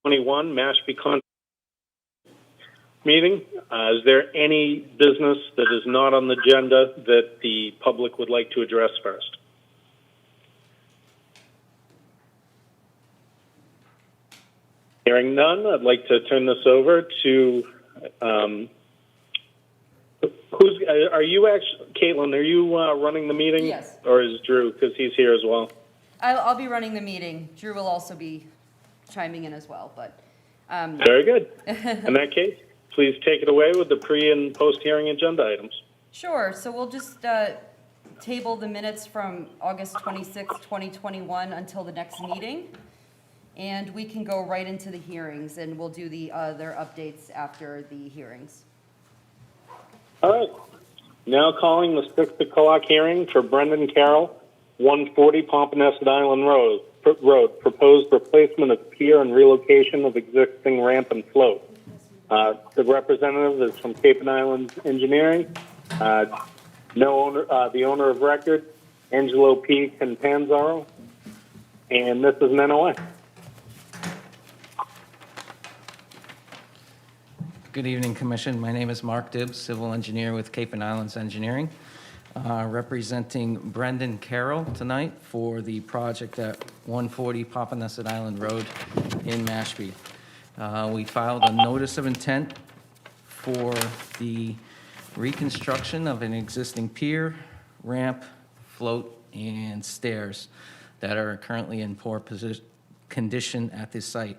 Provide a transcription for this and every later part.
21 Mashpee Con meeting. Is there any business that is not on the agenda that the public would like to address first? Hearing none, I'd like to turn this over to, are you actually, Caitlin, are you running the meeting? Yes. Or is Drew, because he's here as well? I'll be running the meeting. Drew will also be chiming in as well, but. Very good. In that case, please take it away with the pre and post hearing agenda items. Sure, so we'll just table the minutes from August 26th, 2021 until the next meeting. And we can go right into the hearings, and we'll do the other updates after the hearings. All right. Now calling the 6 o'clock hearing for Brendan Carroll, 140 Pompanesett Island Road, proposed replacement of pier and relocation of existing ramp and float. The representative is from Cape and Islands Engineering. The owner of record, Angelo P. Cantanzaro, and this is an NOI. Good evening, Commission. My name is Mark Dibbs, civil engineer with Cape and Islands Engineering, representing Brendan Carroll tonight for the project at 140 Pompanesett Island Road in Mashpee. We filed a notice of intent for the reconstruction of an existing pier, ramp, float, and stairs that are currently in poor condition at this site,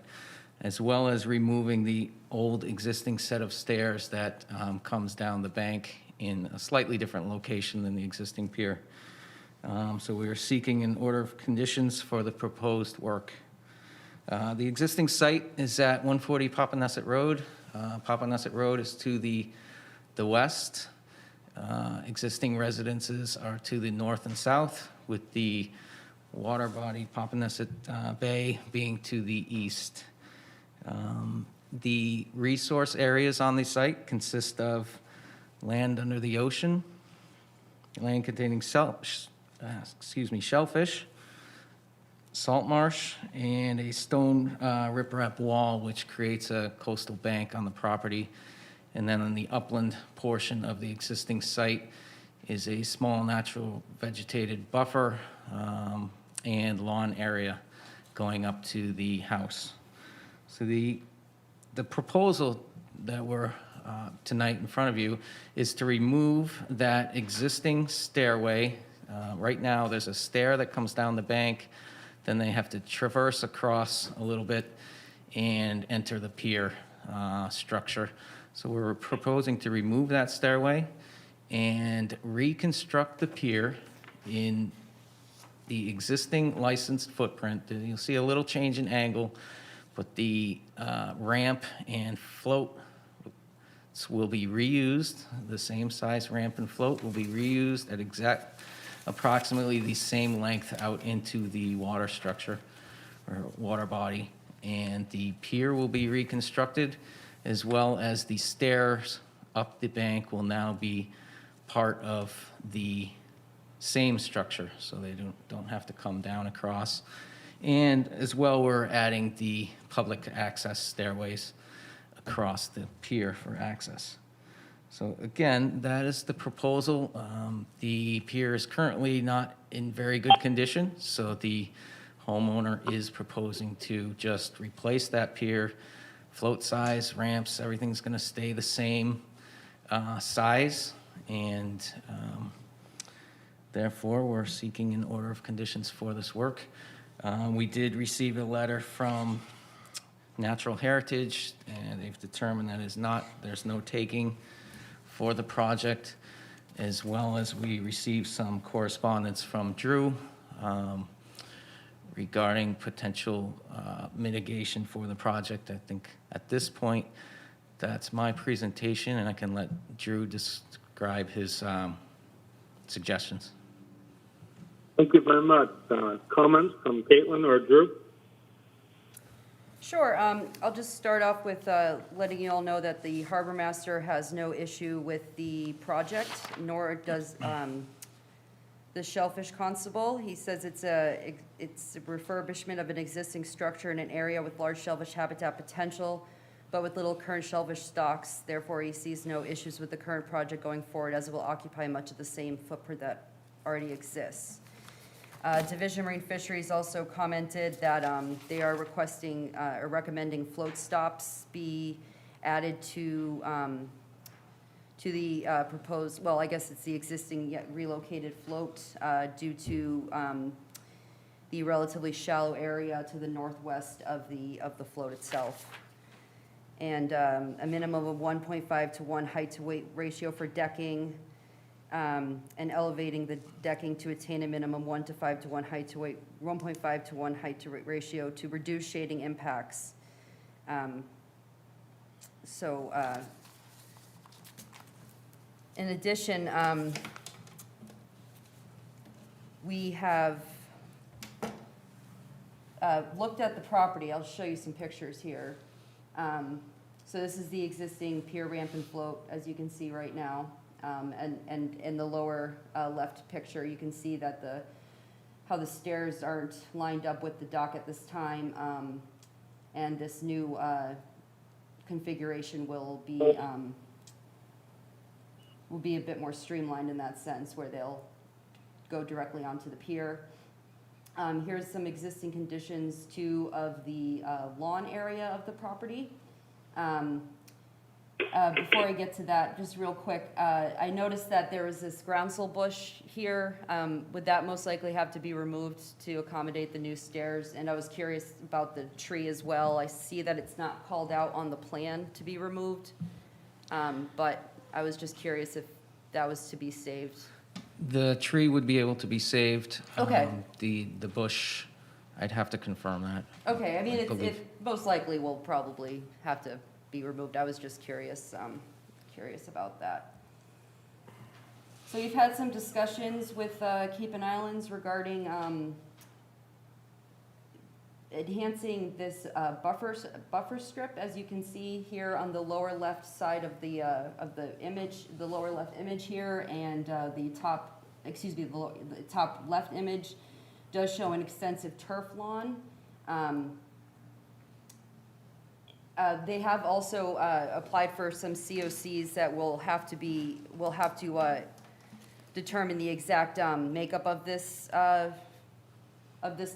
as well as removing the old existing set of stairs that comes down the bank in a slightly different location than the existing pier. So we are seeking an order of conditions for the proposed work. The existing site is at 140 Pompanesett Road. Pompanesett Road is to the west. Existing residences are to the north and south, with the water body, Pompanesett Bay, being to the east. The resource areas on the site consist of land under the ocean, land containing shellfish, salt marsh, and a stone riprap wall, which creates a coastal bank on the property. And then on the upland portion of the existing site is a small natural vegetated buffer and lawn area going up to the house. So the proposal that we're tonight in front of you is to remove that existing stairway. Right now, there's a stair that comes down the bank. Then they have to traverse across a little bit and enter the pier structure. So we're proposing to remove that stairway and reconstruct the pier in the existing licensed footprint. You'll see a little change in angle, but the ramp and float will be reused. The same size ramp and float will be reused at approximately the same length out into the water structure or water body. And the pier will be reconstructed, as well as the stairs up the bank will now be part of the same structure, so they don't have to come down across. And as well, we're adding the public access stairways across the pier for access. So again, that is the proposal. The pier is currently not in very good condition, so the homeowner is proposing to just replace that pier. Float size, ramps, everything's gonna stay the same size, and therefore we're seeking an order of conditions for this work. We did receive a letter from Natural Heritage, and they've determined that there's no taking for the project, as well as we received some correspondence from Drew regarding potential mitigation for the project. I think at this point, that's my presentation, and I can let Drew describe his suggestions. Thank you very much. Comments from Caitlin or Drew? Sure. I'll just start off with letting you all know that the harbor master has no issue with the project, nor does the the Shellfish Constable. He says it's a refurbishment of an existing structure in an area with large shellfish habitat potential, but with little current shellfish stocks. Therefore, he sees no issues with the current project going forward, as it will occupy much of the same footprint that already exists. Division Marine Fisheries also commented that they are requesting or recommending float stops be added to the proposed, well, I guess it's the existing yet relocated float due to the relatively shallow area to the northwest of the float itself. And a minimum of 1.5 to 1 height to weight ratio for decking, and elevating the decking to attain a minimum 1 to 5 to 1 height to weight, 1.5 to 1 height to weight ratio to reduce shading impacts. In addition, we have looked at the property. I'll show you some pictures here. So this is the existing pier ramp and float, as you can see right now. And in the lower left picture, you can see that how the stairs aren't lined up with the dock at this time. And this new configuration will be a bit more streamlined in that sense, where they'll go directly onto the pier. Here's some existing conditions too of the lawn area of the property. Before I get to that, just real quick, I noticed that there was this groundsel bush here. Would that most likely have to be removed to accommodate the new stairs? And I was curious about the tree as well. I see that it's not called out on the plan to be removed, but I was just curious if that was to be saved. The tree would be able to be saved. Okay. The bush, I'd have to confirm that. Okay, I mean, it believe- most likely will probably have to be removed. I was just curious about that. So you've had some discussions with Cape and Islands regarding enhancing this buffer strip, as you can see here on the lower left side of the image, the lower left image here, and the top left image does show an extensive turf lawn. They have also applied for some COCs that will have to determine the exact makeup of this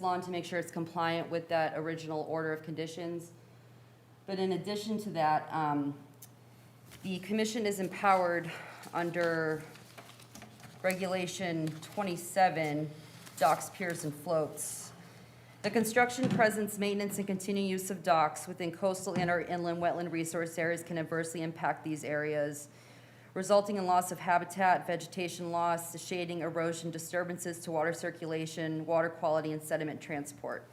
lawn to make sure it's compliant with that original order of conditions. But in addition to that, the commission is empowered under Regulation 27, docks, piers, and floats. The construction, presence, maintenance, and continued use of docks within coastal and/or inland wetland resource areas can adversely impact these areas, resulting in loss of habitat, vegetation loss, shading, erosion, disturbances to water circulation, water quality, and sediment transport.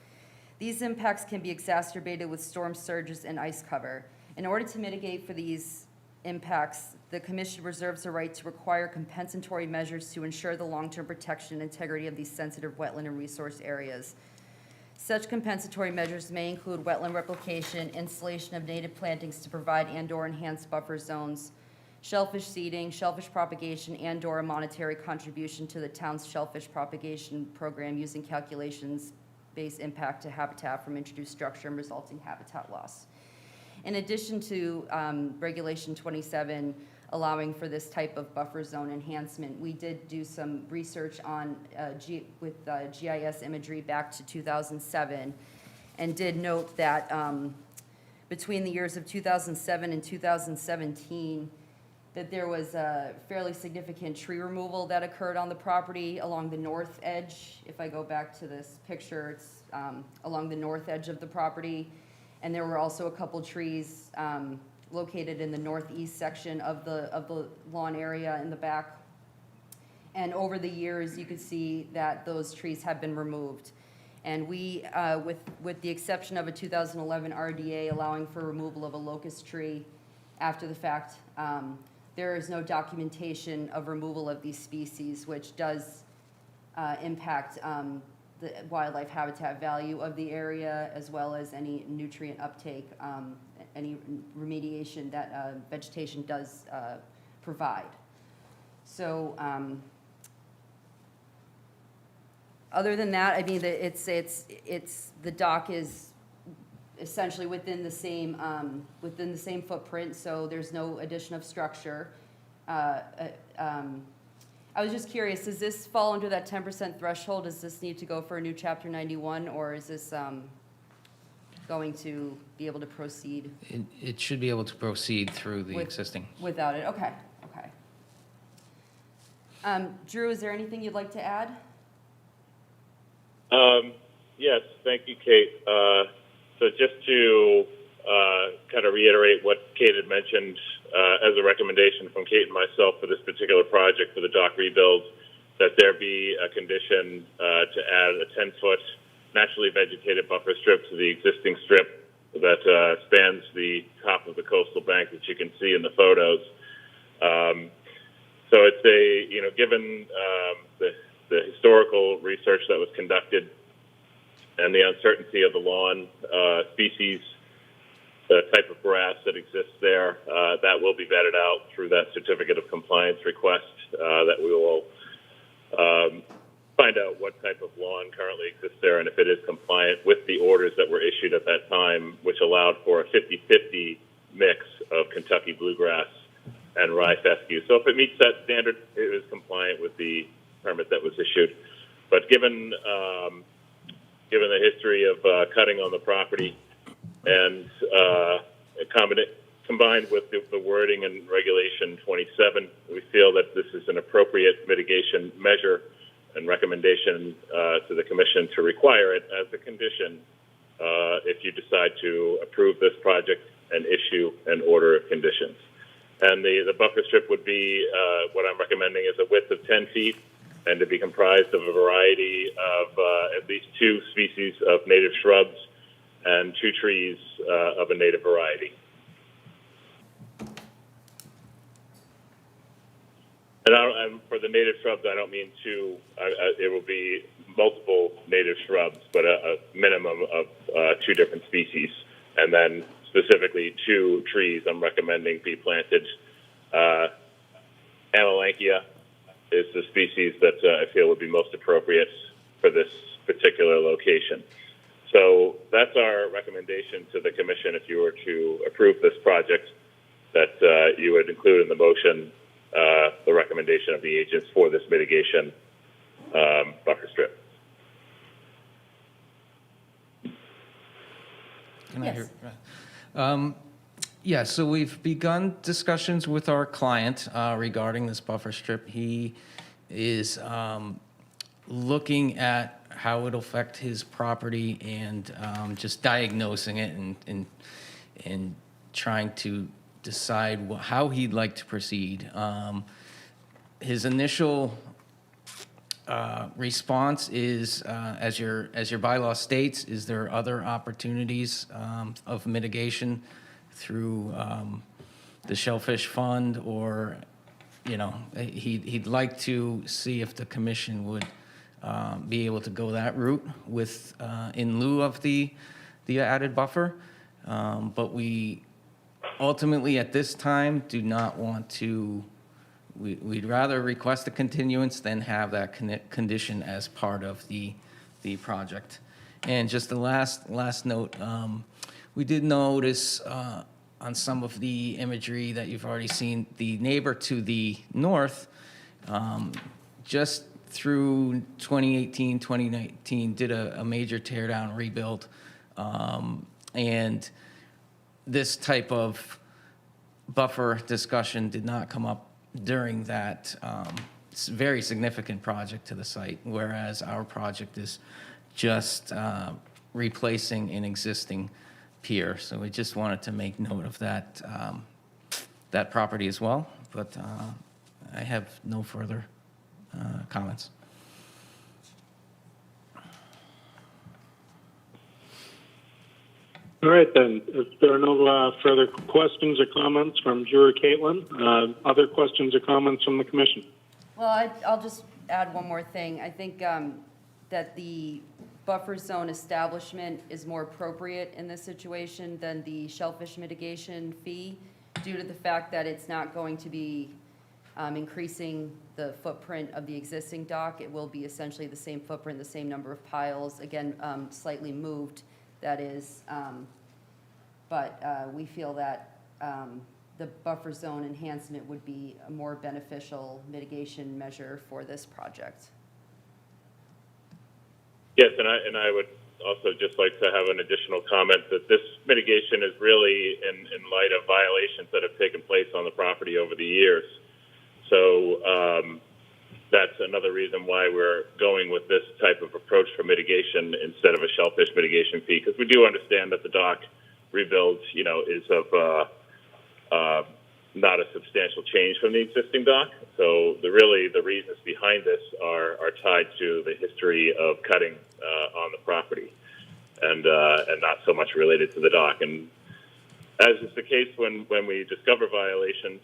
These impacts can be exacerbated with storm surges and ice cover. In order to mitigate for these impacts, the Commission reserves the right to require compensatory measures to ensure the long-term protection and integrity of these sensitive wetland and resource areas. Such compensatory measures may include wetland replication, installation of native plantings to provide and/or enhance buffer zones, shellfish seeding, shellfish propagation, and/or a monetary contribution to the town's shellfish propagation program using calculations-based impact to habitat from introduced structure and resulting habitat loss. In addition to Regulation 27 allowing for this type of buffer zone enhancement, we did do some research on with GIS imagery back to 2007, and did note that between the years of 2007 and 2017, that there was a fairly significant tree removal that occurred on the property along the north edge. If I go back to this picture, it's along the north edge of the property. And there were also a couple trees located in the northeast section of the lawn area in the back. And over the years, you could see that those trees have been removed. And we, with the exception of a 2011 RDA allowing for removal of a locust tree after the fact, there is no documentation of removal of these species, which does impact the wildlife habitat value of the area, as well as any nutrient uptake, any remediation that vegetation does provide. So Other than that, I mean, the dock is essentially within the same footprint, so there's no addition of structure. I was just curious, does this fall under that 10% threshold? Does this need to go for a new Chapter 91, or is this going to be able to proceed It should be able to proceed through the With- existing. without it? Okay, okay. Drew, is there anything you'd like to add? Yes, thank you, Kate. So just to kind of reiterate what Kate had mentioned as a recommendation from Kate and myself for this particular project for the dock rebuild, that there be a condition to add a 10-foot naturally vegetated buffer strip to the existing strip that spans the top of the coastal bank that you can see in the photos. So it's given the historical research that was conducted and the uncertainty of the lawn species, the type of grass that exists there, that will be vetted out through that certificate of compliance request that we will find out what type of lawn currently exists there and if it is compliant with the orders that were issued at that time, which allowed for a 50-50 mix of Kentucky bluegrass and rye fescue. So if it meets that standard, it is compliant with the permit that was issued. But given the history of cutting on the property and combined with the wording in Regulation 27, we feel that this is an appropriate mitigation measure and recommendation to the Commission to require it as a condition if you decide to approve this project and issue an order of conditions. And the buffer strip would be, what I'm recommending is a width of 10 feet and to be comprised of a variety of at least 2 species of native shrubs and 2 trees of a native variety. And for the native shrubs, I don't mean 2. It will be multiple native shrubs, but a minimum of 2 different species. And then specifically 2 trees I'm recommending be planted. Amelanchia is the species that I feel would be most appropriate for this particular location. So that's our recommendation to the Commission if you were to approve this project, that you would include in the motion the recommendation of the agents for this mitigation buffer strip. Can I Yes. hear? Yeah, so we've begun discussions with our client regarding this buffer strip. He is looking at how it'll affect his property and just diagnosing it and trying to decide how he'd like to proceed. His initial response is, as your bylaw states, is there other opportunities of mitigation through the Shellfish Fund, or, he'd like to see if the Commission would be able to go that route with, in lieu of the added buffer. But we ultimately, at this time, do not want to, we'd rather request a continuance than have that condition as part of the project. And just the last note, we did notice on some of the imagery that you've already seen, the neighbor to the north, just through 2018, 2019, did a major tear down rebuild. And this type of buffer discussion did not come up during that very significant project to the site, whereas our project is just replacing an existing pier. So we just wanted to make note of that, that property as well, but I have no further comments. All right, then. If there are no further questions or comments from Drew or Caitlin, other questions or comments from the Commission? Well, I'll just add one more thing. I think that the buffer zone establishment is more appropriate in this situation than the shellfish mitigation fee, due to the fact that it's not going to be increasing the footprint of the existing dock. It will be essentially the same footprint, the same number of piles, again, slightly moved, that is. But we feel that the buffer zone enhancement would be a more beneficial mitigation measure for this project. Yes, and I would also just like to have an additional comment that this mitigation is really in light of violations that have taken place on the property over the years. So that's another reason why we're going with this type of approach for mitigation instead of a shellfish mitigation fee, because we do understand that the dock rebuild, is of not a substantial change from the existing dock. So the reasons behind this are tied to the history of cutting on the property, and not so much related to the dock. And as is the case when we discover violations,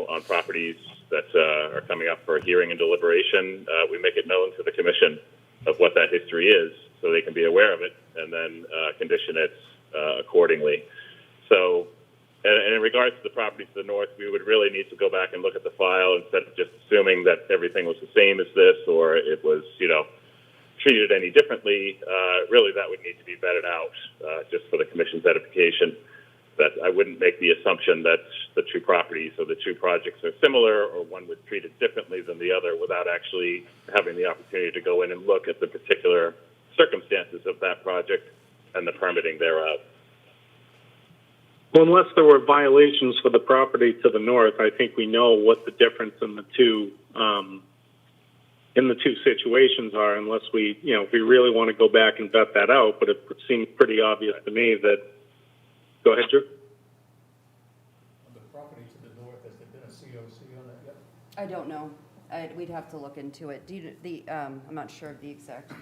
on properties that are coming up for a hearing and deliberation, we make it known to the commission of what that history is, so they can be aware of it and then condition it accordingly. So, and in regards to the property to the north, we would really need to go back and look at the file instead of just assuming that everything was the same as this, or it was, treated any differently. Really, that would need to be vetted out just for the commission's edification. That I wouldn't make the assumption that the two properties or the two projects are similar, or one would treat it differently than the other, without actually having the opportunity to go in and look at the particular circumstances of that project and the permitting thereof. Well, unless there were violations for the property to the north, I think we know what the difference in the two situations are. Unless we, if we really want to go back and vet that out, but it seems pretty obvious to me that. Go ahead, Drew. On the property to the north, has there been a COC on that yet? I don't know. We'd have to look into it. I'm not sure of the exact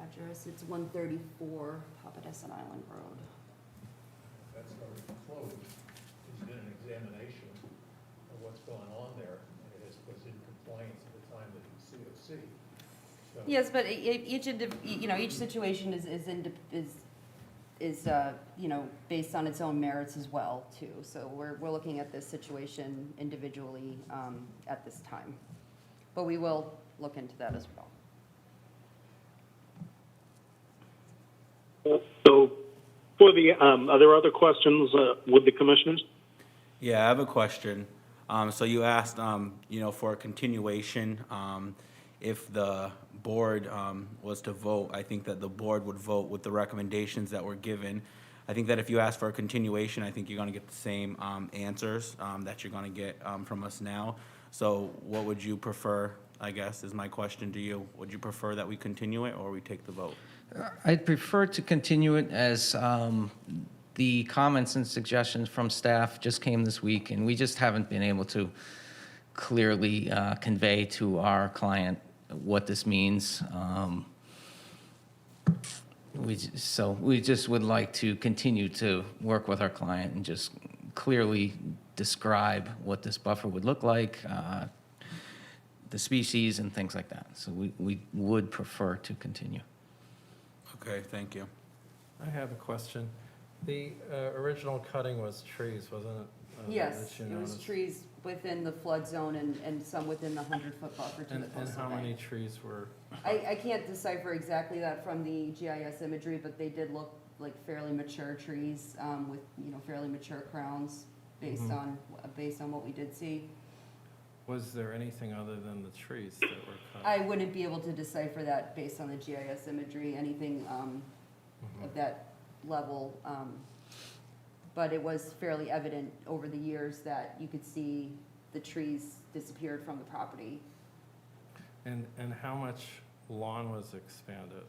address. It's 134 Papaneset Island Road. That's already closed. There's been an examination of what's going on there, and it was in compliance at the time of the COC. So, Yes, but each situation is based on its own merits as well, too. So we're looking at this situation individually at this time. But we will look into that as well. So, for the are there other questions with the commissioners? Yeah, I have a question. So you asked, for a continuation, if the board was to vote, I think that the board would vote with the recommendations that were given. I think that if you ask for a continuation, I think you're going to get the same answers that you're going to get from us now. So what would you prefer, I guess, is my question to you. Would you prefer that we continue it or we take the vote? I'd prefer to continue it, as the comments and suggestions from staff just came this week, and we just haven't been able to clearly convey to our client what this means. So we just would like to continue to work with our client and just clearly describe what this buffer would look like, the species and things like that. So we would prefer to continue. Okay, thank you. I have a question. The original cutting was trees, wasn't it? Yes, that you it was noticed? trees within the flood zone and some within the 100-foot buffer to the And coastal how many bank. trees were? I can't decipher exactly that from the GIS imagery, but they did look like fairly mature trees with fairly mature crowns based on what we did see. Was there anything other than the trees that were cut? I wouldn't be able to decipher that based on the GIS imagery, anything of that level. But it was fairly evident over the years that you could see the trees disappeared from the property. And how much lawn was expanded?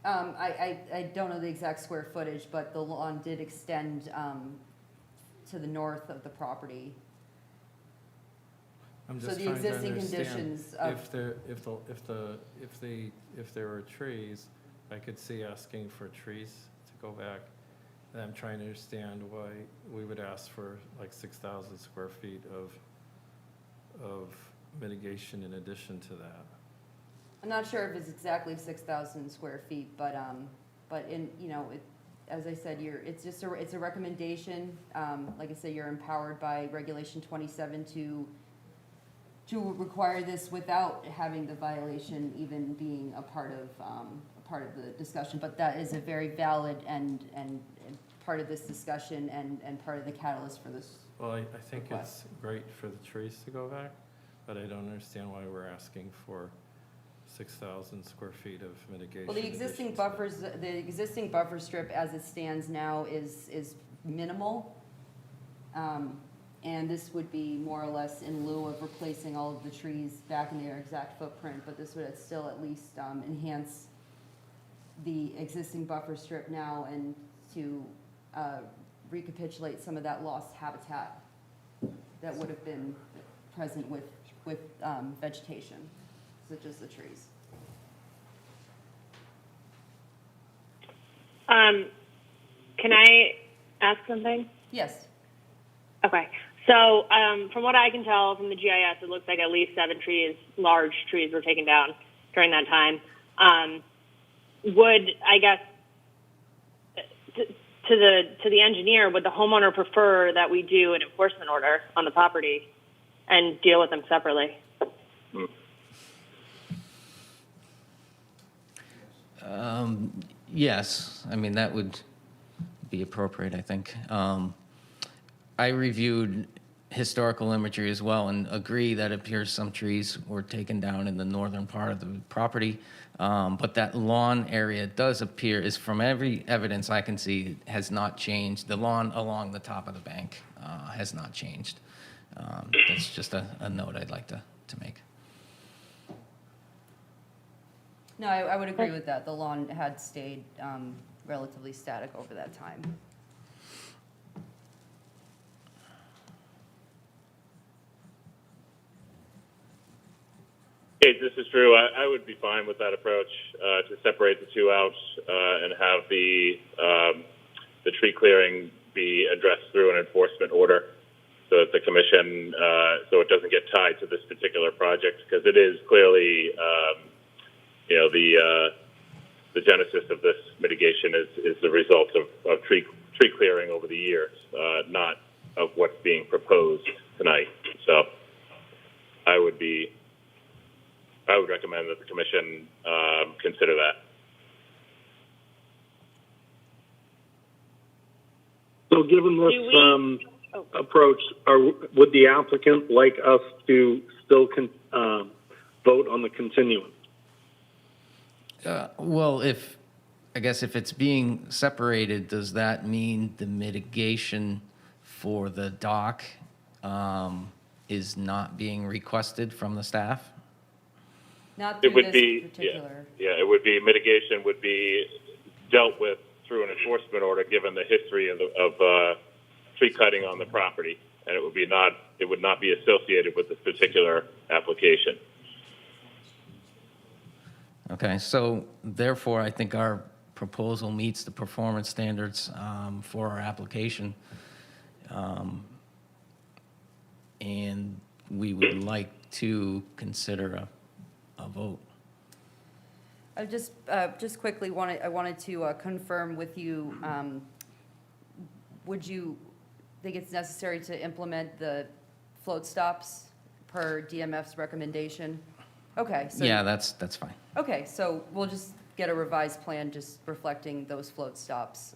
I don't know the exact square footage, but the lawn did extend to the north of the property. I'm So just the trying to existing understand conditions of, if there were trees, I could see asking for trees to go back. And I'm trying to understand why we would ask for like 6,000 square feet of mitigation in addition to that. I'm not sure if it's exactly 6,000 square feet, but in, as I said, it's a recommendation. Like I said, you're empowered by Regulation 27 to require this without having the violation even being a part of the discussion. But that is a very valid and part of this discussion and part of the catalyst for this. Well, I think request. it's great for the trees to go back, but I don't understand why we're asking for 6,000 square feet of mitigation. Well, the existing additions. the existing buffer strip as it stands now is minimal. And this would be more or less in lieu of replacing all of the trees back in their exact footprint, but this would still at least enhance the existing buffer strip now and to recapitulate some of that lost habitat that would have been present with vegetation, such as the trees. Can I ask something? Yes. Okay. So from what I can tell from the GIS, it looks like at least 7 trees, large trees, were taken down during that time. Would, I guess, to the engineer, would the homeowner prefer that we do an enforcement order on the property and deal with them separately? Yes, I mean, that would be appropriate, I think. I reviewed historical imagery as well and agree that it appears some trees were taken down in the northern part of the property. But that lawn area does appear, is from every evidence I can see, has not changed. The lawn along the top of the bank has not changed. That's just a note I'd like to make. No, I would agree with that. The lawn had stayed relatively static over that time. Kate, this is Drew. I would be fine with that approach to separate the two out and have the tree clearing be addressed through an enforcement order, so that the commission, so it doesn't get tied to this particular project, because it is clearly, the genesis of this mitigation is the result of tree clearing over the years, not of what's being proposed tonight. So I would recommend that the commission consider that. So given this approach, would the applicant like us to still vote on the continuance? Well, I guess if it's being separated, does that mean the mitigation for the dock is not being requested from the staff? Not It through would this be, particular. yeah, it would be, mitigation would be dealt with through an enforcement order, given the history of tree cutting on the property, and it would not be associated with this particular application. Okay, so therefore, I think our proposal meets the performance standards for our application. And we would like to consider a vote. I just quickly wanted to confirm with you, would you think it's necessary to implement the float stops per DMF's recommendation? Okay, so. Yeah, that's fine. Okay, so we'll just get a revised plan just reflecting those float stops.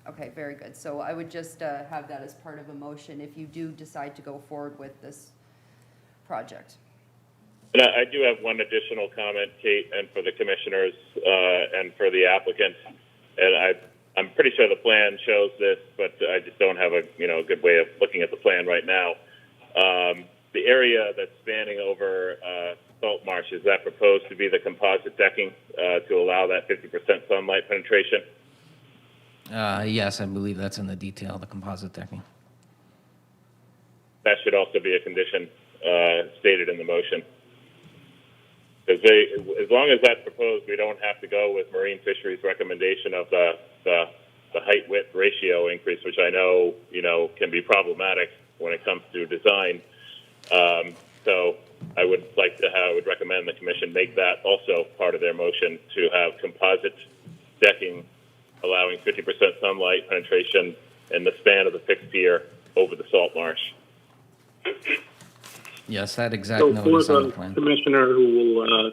Okay, very good. So I would just have that as part of a motion if you do decide to go forward with this project. And I do have one additional comment, Kate, and for the commissioners and for the applicant. And I'm pretty sure the plan shows this, but I just don't have a good way of looking at the plan right now. The area that's spanning over Salt Marsh, is that proposed to be the composite decking to allow that 50% sunlight penetration? Yes, I believe that's in the detail, the composite decking. That should also be a condition stated in the motion. Because as long as that's proposed, we don't have to go with Marine Fisheries' recommendation of the height-width ratio increase, which I know can be problematic when it comes to design. So I would recommend the commission make that also part of their motion, to have composite decking allowing 50% sunlight penetration in the span of the fixed pier over the salt marsh. Yes, that exact So note for is on the the plan. commissioner who will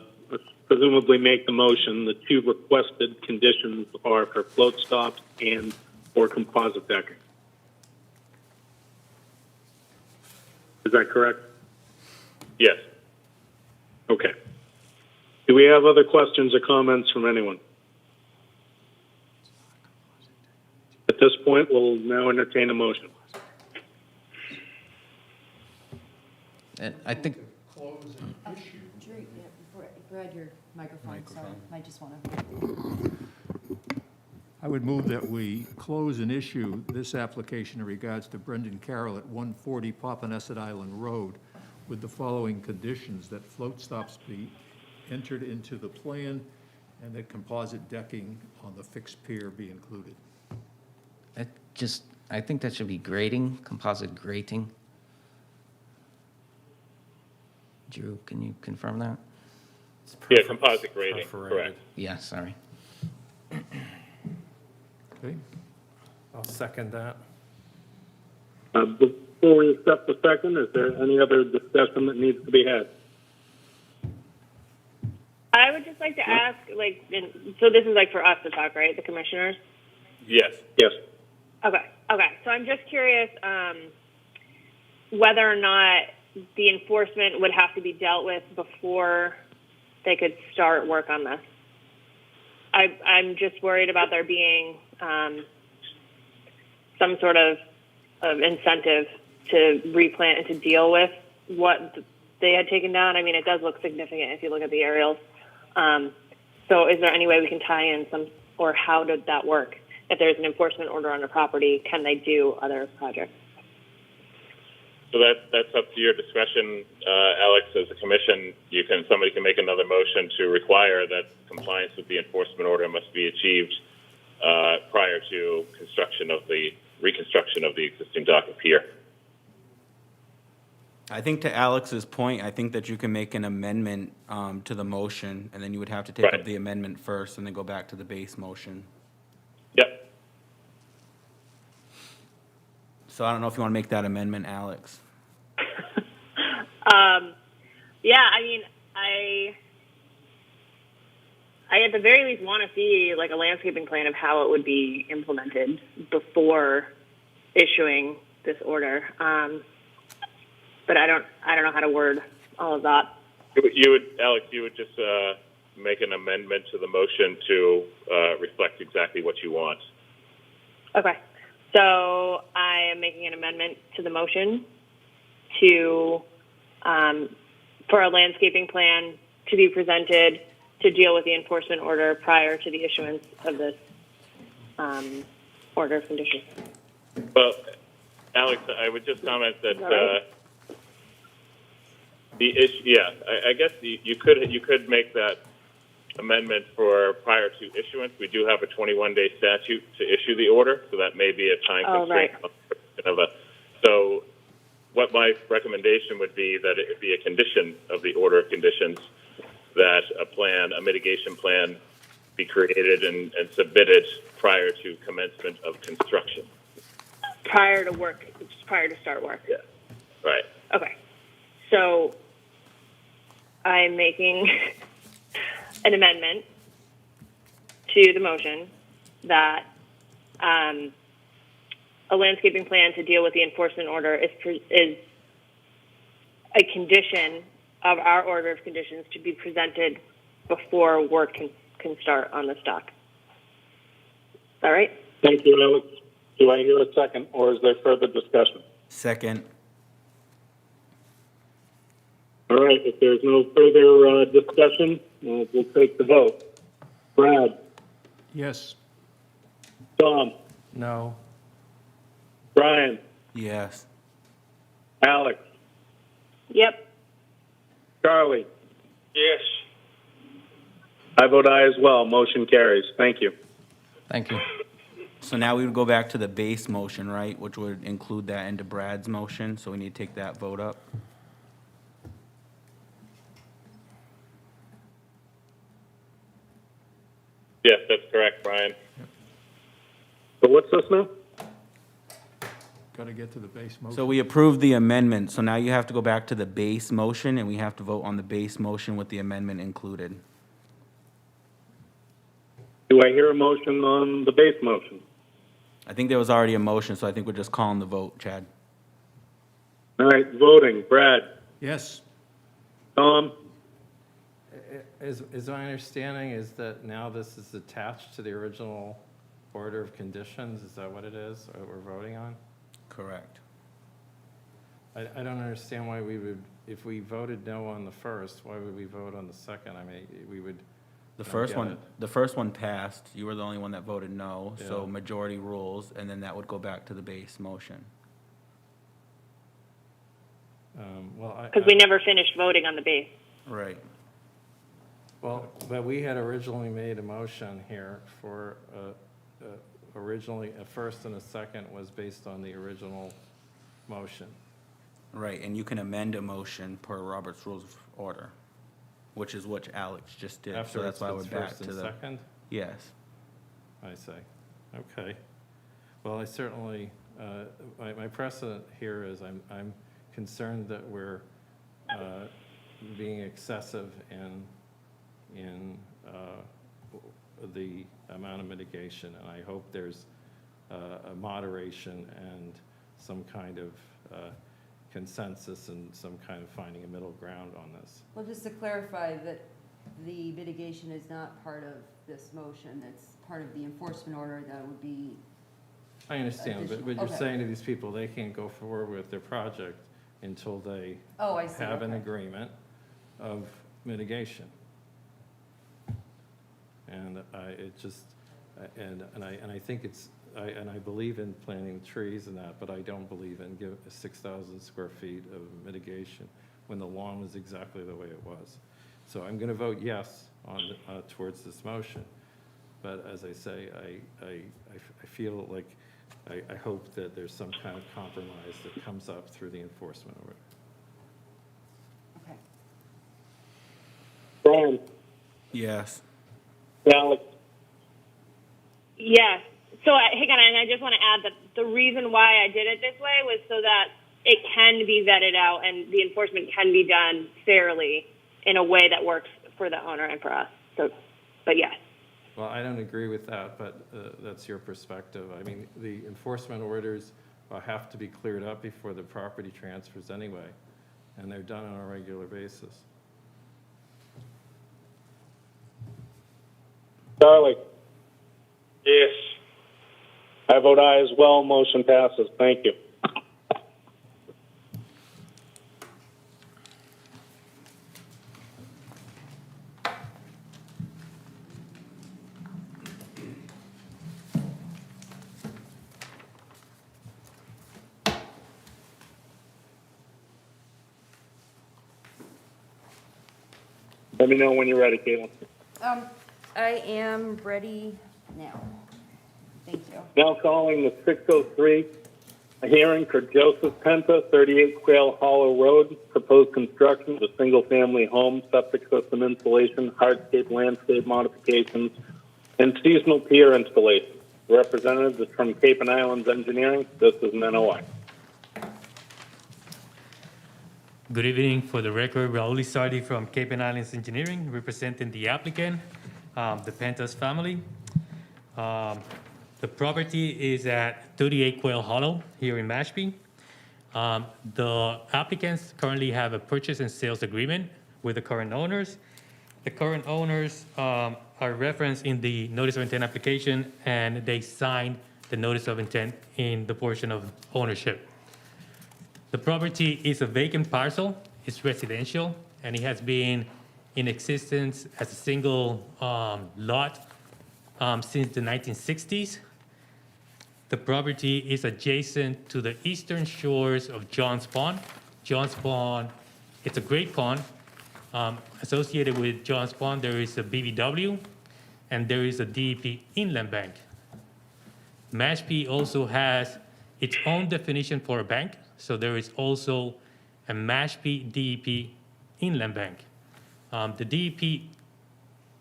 presumably make the motion, the two requested conditions are for float stops and or composite decking. Is that correct? Yes. Okay. Do we have other questions or comments from anyone? At this point, we'll now entertain a motion. And I think, Close an issue. Drew, Brad, your microphone, sorry, might just want to. I would move that we close and issue this application in regards to Brendan Carroll at 140 Papaneset Island Road with the following conditions: that float stops be entered into the plan and that composite decking on the fixed pier be included. I think that should be grating, composite grating. Drew, can you confirm that? It's Yeah, composite grading, perforated. correct. Yeah, sorry. Okay? I'll second that. Before we accept the second, is there any other discussion that needs to be had? I would just like to ask, so this is for us to talk, right? The commissioners? Yes. Yes. Okay. So I'm just curious whether or not the enforcement would have to be dealt with before they could start work on this. I'm just worried about there being some sort of incentive to replant and to deal with what they had taken down. I mean, it does look significant if you look at the aerials. So is there any way we can tie in or how did that work? If there's an enforcement order on the property, can they do other projects? So that's up to your discretion, Alex. As a commission, somebody can make another motion to require that compliance with the enforcement order must be achieved prior to reconstruction of the existing dock and pier. I think to Alex's point, I think that you can make an amendment to the motion, and then you would have to take Right. up the amendment first and then go back to the base motion. Yep. So I don't know if you want to make that amendment, Alex. Yeah, I mean, I at the very least want to see a landscaping plan of how it would be implemented before issuing this order. But I don't know how to word all of that. Alex, you would just make an amendment to the motion to reflect exactly what you want. Okay. So I am making an amendment to the motion to for a landscaping plan to be presented to deal with the enforcement order prior to the issuance of this order of conditions. Well, Alex, I would just comment that the issue. Yeah, I guess you could make that amendment for prior to issuance. We do have a 21-day statute to issue the order, so that may be a time constraint. Right. So what my recommendation would be that it would be a condition of the order of conditions that a mitigation plan be created and submitted prior to commencement of construction. Prior to start work. Yeah. Right. Okay. So I'm making an amendment to the motion that a landscaping plan to deal with the enforcement order is a condition of our order of conditions to be presented before work can start on the dock. Is that right? Thank you, Alex. Do I hear a second, or is there further discussion? Second. All right, if there's no further discussion, we'll take the vote. Brad, Yes. Tom, No. Brian, Yes. Alex, Yep. Charlie. Yes. I vote aye as well. Motion carries. Thank you. Thank you. So now we would go back to the base motion, right, which would include that into Brad's motion, so we need to take that vote up. Yes, that's correct, Brian. So what's this now? Got to get to the base motion. So we approved the amendment, so now you have to go back to the base motion, and we have to vote on the base motion with the amendment included. Do I hear a motion on the base motion? I think there was already a motion, so I think we're just calling the vote, Chad. All right, voting. Brad, Yes, Tom, Is my understanding is that now this is attached to the original order of conditions? Is that what it is, or we're voting on? Correct. I don't understand why we would, if we voted no on the first, why would we vote on the second? I mean, we would. The I first get one, it. the first one passed. You were the only one that voted no, so Yeah. majority rules, and then that would go back to the base motion. Well, Because we never finished voting on the base. Right. Well, but we had originally made a motion here for, originally, a first and a second was based on the original motion. Right, and you can amend a motion per Robert's Rules of Order, which is what Alex just did. After So that's why we're it's back first to and the. second, Yes. I say. Okay. Well, I certainly, my precedent here is I'm concerned that we're being excessive in the amount of mitigation, and I hope there's a moderation and some kind of consensus and some kind of finding a middle ground on this. Well, just to clarify that the mitigation is not part of this motion, it's part of the enforcement order that would be, I understand, but you're Okay. saying to these people, they can't go forward with their project until they oh, I see, have an okay. agreement of mitigation. And it just, and I think it's, and I believe in planting trees and that, but I don't believe in 6,000 square feet of mitigation when the lawn was exactly the way it was. So I'm gonna vote yes on, towards this motion. But as I say, I feel like, I hope that there's some kind of compromise that comes up through the enforcement order. Okay. Brian, Yes. Alex, Yes. So, hang on, and I just want to add that the reason why I did it this way was so that it can be vetted out and the enforcement can be done fairly in a way that works for the owner and for us. So, but yes. Well, I don't agree with that, but that's your perspective. I mean, the enforcement orders have to be cleared up before the property transfers anyway, and they're done on a regular basis. Charlie. Yes. I vote aye as well. Motion passes. Thank you. Let me know when you're ready, Caitlin. I am ready now. Thank you. Now calling the 603, a hearing for Joseph Penta, 38 Quail Hollow Road, proposed construction of a single-family home, septic system installation, hardscape landscape modifications, and seasonal pier installation. Representatives is from Cape and Islands Engineering. This is an NOI. Good evening. For the record, Raul Lizardi from Cape and Islands Engineering, representing the applicant, the Pentas family. The property is at 38 Quail Hollow here in Mashpee. The applicants currently have a purchase and sales agreement with the current owners. The current owners are referenced in the notice of intent application, and they signed the notice of intent in the portion of ownership. The property is a vacant parcel, it's residential, and it has been in existence as a single lot since the 1960s. The property is adjacent to the eastern shores of Johns Pond. Johns Pond, it's a great pond. Associated with Johns Pond, there is a BBW, and there is a DEP inland bank. Mashpee also has its own definition for a bank, so there is also a Mashpee DEP inland bank. The DEP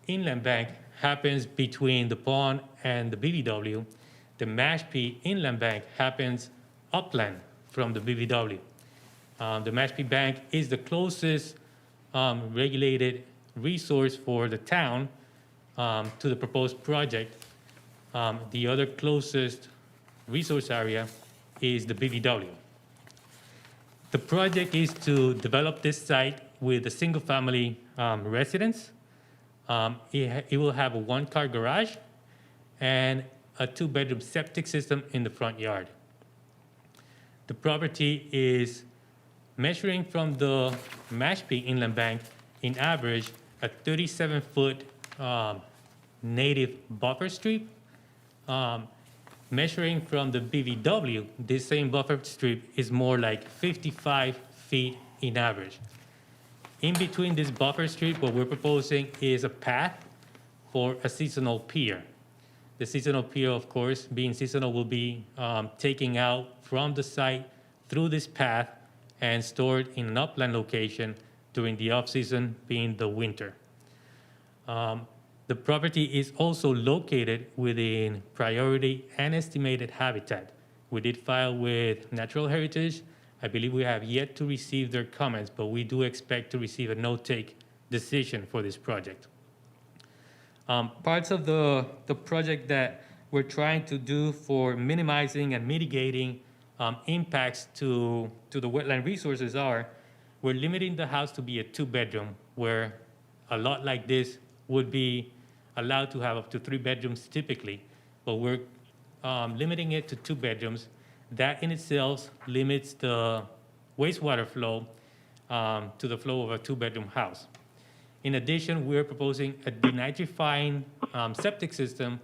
inland bank happens between the pond and the BBW. The Mashpee Inland Bank happens upland from the BVW. The Mashpee Bank is the closest regulated resource for the town to the proposed project. The other closest resource area is the BVW. The project is to develop this site with a single-family residence. It will have a one-car garage and a two-bedroom septic system in the front yard. The property is measuring from the Mashpee Inland Bank, in average, a 37-foot native buffer strip. Measuring from the BVW, this same buffer strip is more like 55 feet in average. In between this buffer strip, what we're proposing is a path for a seasonal pier. The seasonal pier, of course, being seasonal, will be taken out from the site through this path and stored in an upland location during the off-season, being the winter. The property is also located within priority and estimated habitat. We did file with Natural Heritage. I believe we have yet to receive their comments, but we do expect to receive a no-take decision for this project. Parts of the project that we're trying to do for minimizing and mitigating impacts to the wetland resources are, we're limiting the house to be a two-bedroom, where a lot like this would be allowed to have up to 3 bedrooms typically, but we're limiting it to 2 bedrooms. That in itself limits the wastewater flow to the flow of a 2-bedroom house. In addition, we're proposing a denitrifying septic system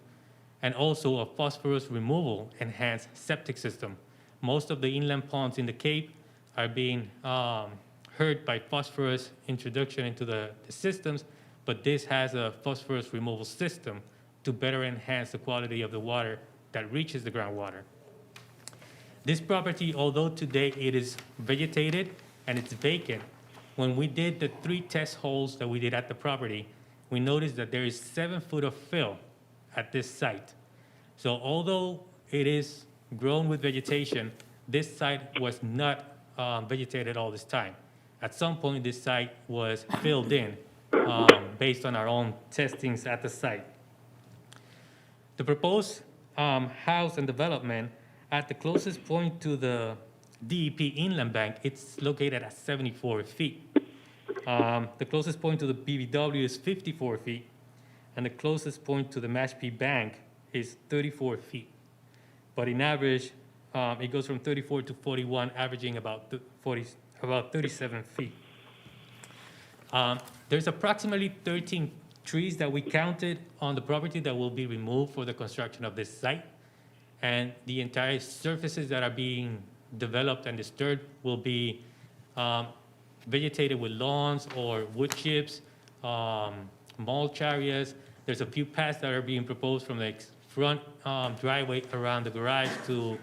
and also a phosphorus removal enhanced septic system. Most of the inland ponds in the Cape are being hurt by phosphorus introduction into the systems, but this has a phosphorus removal system to better enhance the quality of the water that reaches the groundwater. This property, although today it is vegetated and it's vacant, when we did the 3 test holes that we did at the property, we noticed that there is 7 foot of fill at this site. So although it is grown with vegetation, this site was not vegetated all this time. At some point, this site was filled in based on our own testings at the site. The proposed house and development at the closest point to the DEP Inland Bank, it's located at 74 feet. The closest point to the BVW is 54 feet, and the closest point to the Mashpee Bank is 34 feet. But in average, it goes from 34 to 41, averaging about 37 feet. There's approximately 13 trees that we counted on the property that will be removed for the construction of this site. And the entire surfaces that are being developed and disturbed will be vegetated with lawns or wood chips, mulch areas. There's a few paths that are being proposed from the front driveway around the garage to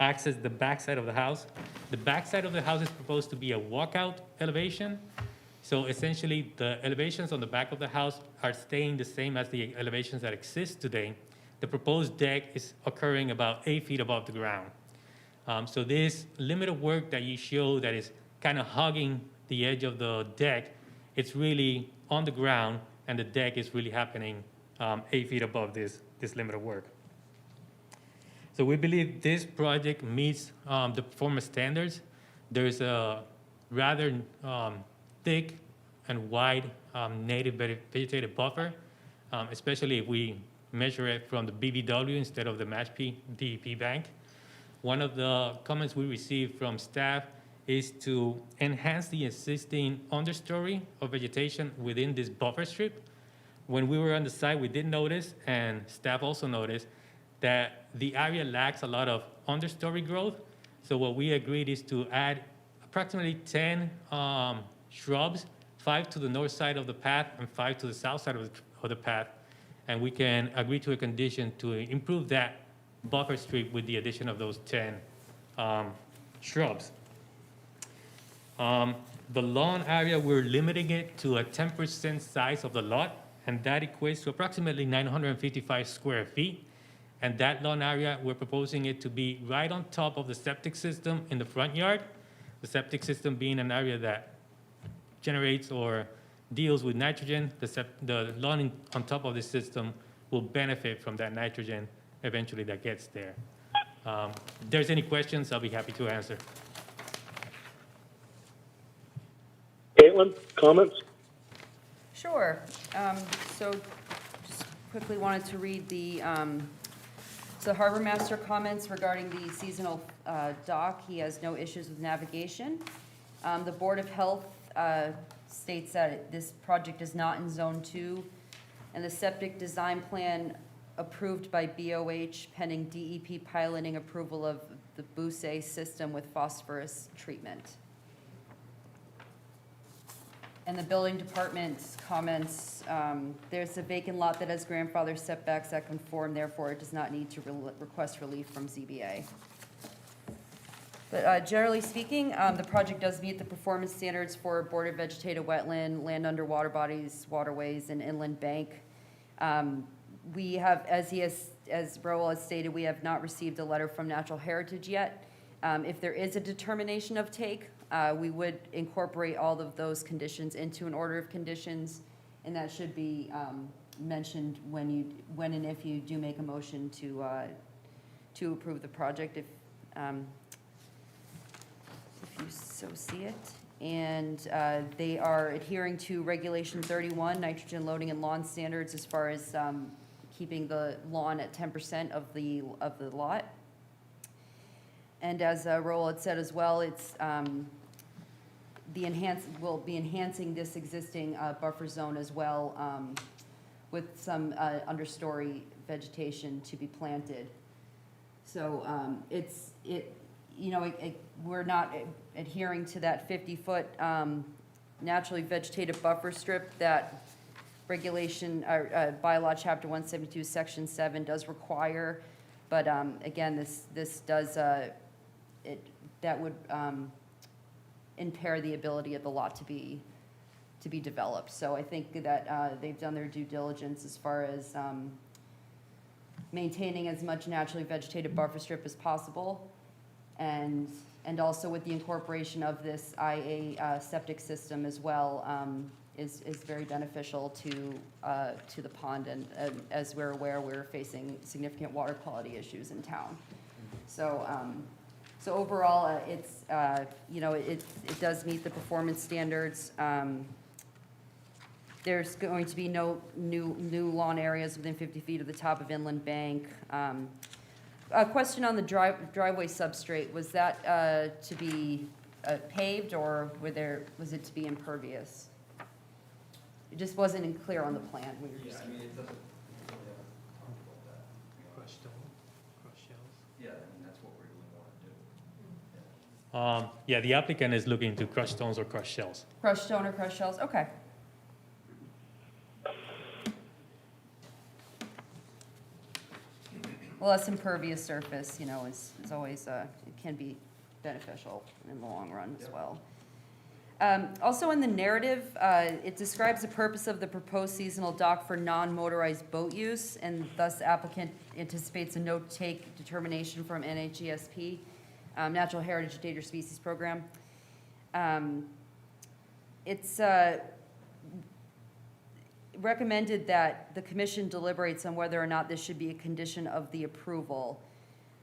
access the backside of the house. The backside of the house is proposed to be a walkout elevation. So essentially, the elevations on the back of the house are staying the same as the elevations that exist today. The proposed deck is occurring about 8 feet above the ground. So this limit of work that you show that is kind of hugging the edge of the deck, it's really on the ground, and the deck is really happening 8 feet above this limit of work. So we believe this project meets the performance standards. There's a rather thick and wide native vegetative buffer, especially if we measure it from the BVW instead of the Mashpee DEP Bank. One of the comments we received from staff is to enhance the existing understory of vegetation within this buffer strip. When we were on the site, we did notice, and staff also noticed, that the area lacks a lot of understory growth. So what we agreed is to add approximately 10 shrubs, 5 to the north side of the path and 5 to the south side of the path. And we can agree to a condition to improve that buffer strip with the addition of those 10 shrubs. The lawn area, we're limiting it to a 10% size of the lot, and that equates to approximately 955 square feet. And that lawn area, we're proposing it to be right on top of the septic system in the front yard. The septic system being an area that generates or deals with nitrogen, the lawn on top of the system will benefit from that nitrogen eventually that gets there. If there's any questions, I'll be happy to answer. Caitlin, comments? Sure. So just quickly wanted to read the Harbor Master comments regarding the seasonal dock. He has no issues with navigation. The Board of Health states that this project is not in Zone 2, and the septic design plan approved by BOH pending DEP piloting approval of the Bousse system with phosphorus treatment. And the building department comments, there's a vacant lot that has grandfather setbacks that conform, therefore it does not need to request relief from ZBA. But generally speaking, the project does meet the performance standards for border vegetated wetland, land under water bodies, waterways, and inland bank. We have, as Raul has stated, we have not received a letter from Natural Heritage yet. If there is a determination of take, we would incorporate all of those conditions into an order of conditions, and that should be mentioned when and if you do make a motion to approve the project, if you so see it. And they are adhering to Regulation 31, nitrogen loading and lawn standards, as far as keeping the lawn at 10% of the lot. And as Raul had said as well, it's will be enhancing this existing buffer zone as well, with some understory vegetation to be planted. So we're not adhering to that 50-foot naturally vegetated buffer strip that regulation, bylaw chapter 172, section 7 does require. But again, this does, that would impair the ability of the lot to be developed. So I think that they've done their due diligence as far as maintaining as much naturally vegetated buffer strip as possible, and also with the incorporation of this IA septic system as well, is very beneficial to the pond, and as we're aware, we're facing significant water quality issues in town. So so overall, it's it does meet the performance standards. There's going to be no new lawn areas within 50 feet of the top of inland bank. A question on the driveway substrate, was that to be paved, or was it to be impervious? It just wasn't clear on the plan. We were just, it doesn't really ever talk about that. Crushed stone, crushed shells. Yeah, that's what we really want to do. Yeah, the applicant is looking to crushed stones or crushed shells. crushed stone or crushed shells? Okay. Well, less impervious surface, is always, it can be beneficial in the long run as well. Also in the narrative, it describes the purpose of the proposed seasonal dock for non-motorized boat use, and thus applicant anticipates a no-take determination from NHESP, Natural Heritage Endangered Species Program. It's recommended that the commission deliberates on whether or not this should be a condition of the approval.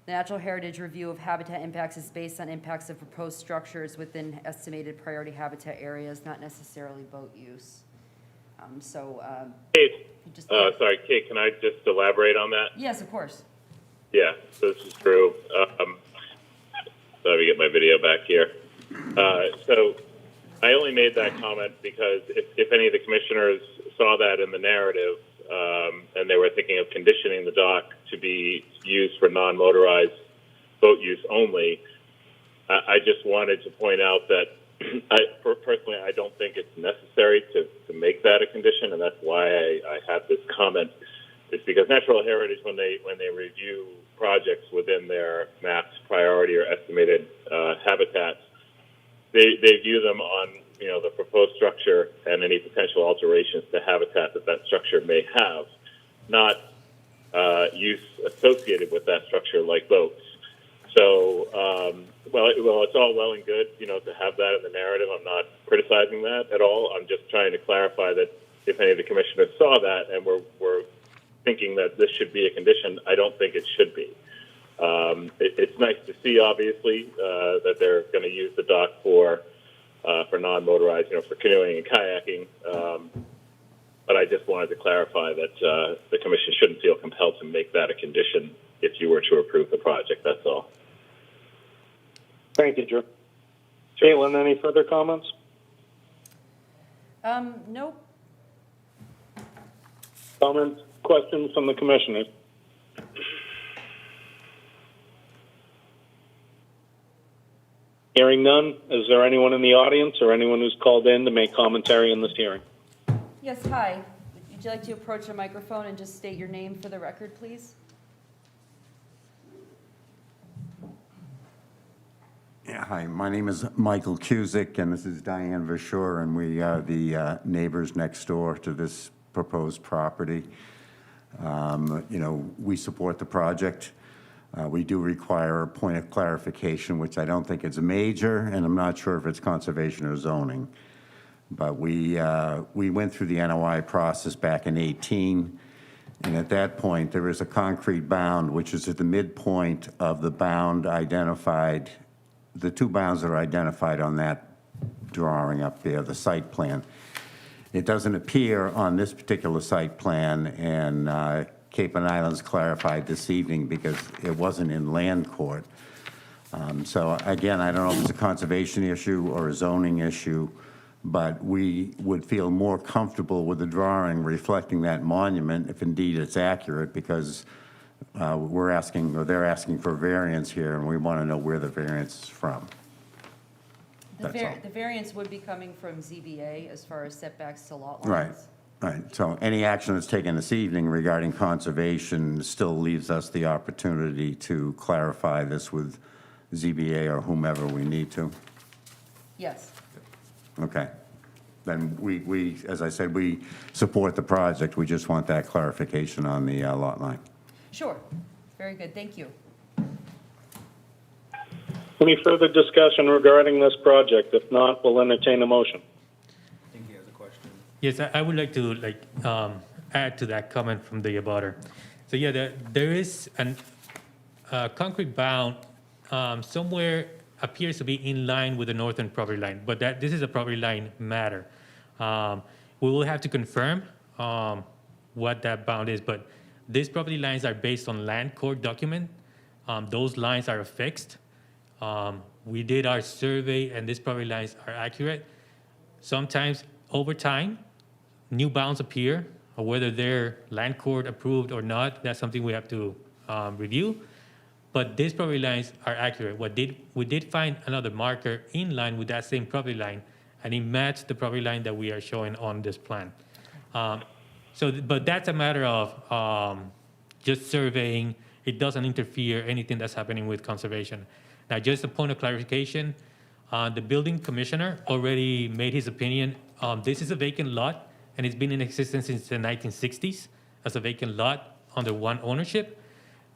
The Natural Heritage Review of Habitat Impacts is based on impacts of proposed structures within estimated priority habitat areas, not necessarily boat use. Kate, sorry, Kate, can I just elaborate on that? Yes, of course. Yeah, this is true. Let me get my video back here. So I only made that comment because if any of the commissioners saw that in the narrative, and they were thinking of conditioning the dock to be used for non-motorized boat use only, I just wanted to point out that personally, I don't think it's necessary to make that a condition, and that's why I had this comment. It's because Natural Heritage, when they review projects within their mapped priority or estimated habitats, they view them on the proposed structure and any potential alterations to habitat that structure may have, not use associated with that structure, like boats. So, it's all well and good, to have that in the narrative. I'm not criticizing that at all. I'm just trying to clarify that if any of the commissioners saw that and were thinking that this should be a condition, I don't think it should be. It's nice to see, obviously, that they're going to use the dock for non-motorized, for canoeing and kayaking. But I just wanted to clarify that the commission shouldn't feel compelled to make that a condition if you were to approve the project. That's all. Thank you, Drew. Caitlin, any further comments? Nope. Comments, questions from the commissioners? Hearing none, is there anyone in the audience or anyone who's called in to make commentary in this hearing? Yes, hi. Would you like to approach the microphone and just state your name for the record, please? Yeah, hi, my name is Michael Cusick, and this is Diane Verschoor, and we are the neighbors next door to this proposed property. We support the project. We do require a point of clarification, which I don't think is major, and I'm not sure if it's conservation or zoning. But we went through the NOI process back in 18, and at that point, there is a concrete bound, which is at the midpoint of the bound identified, the two bounds that are identified on that drawing up there, the site plan. It doesn't appear on this particular site plan, and Cape and Islands clarified this evening because it wasn't in land court. So again, I don't know if it's a conservation issue or a zoning issue, but we would feel more comfortable with the drawing reflecting that monument if indeed it's accurate, because they're asking for variance here, and we want to know where the variance is from. That's all. The variance would be coming from ZBA as far as setbacks to lot Right, lines. right. So any action that's taken this evening regarding conservation still leaves us the opportunity to clarify this with ZBA or whomever we need to. Yes. Okay. Then we, as I said, we support the project. We just want that clarification on the lot line. Sure. Very good. Thank you. Any further discussion regarding this project? If not, we'll entertain a motion. I think he has a question. Yes, I would like to add to that comment from the abutter. So yeah, there is a concrete bound somewhere appears to be in line with the northern property line, but this is a property line matter. We will have to confirm what that bound is, but these property lines are based on land court document. Those lines are affixed. We did our survey, and these property lines are accurate. Sometimes over time, new bounds appear, or whether they're land court approved or not, that's something we have to review. But these property lines are accurate. We did find another marker in line with that same property line, and it matched the property line that we are showing on this plan. But that's a matter of just surveying. It doesn't interfere anything that's happening with conservation. Now, just a point of clarification, the building commissioner already made his opinion. This is a vacant lot, and it's been in existence since the 1960s as a vacant lot under one ownership.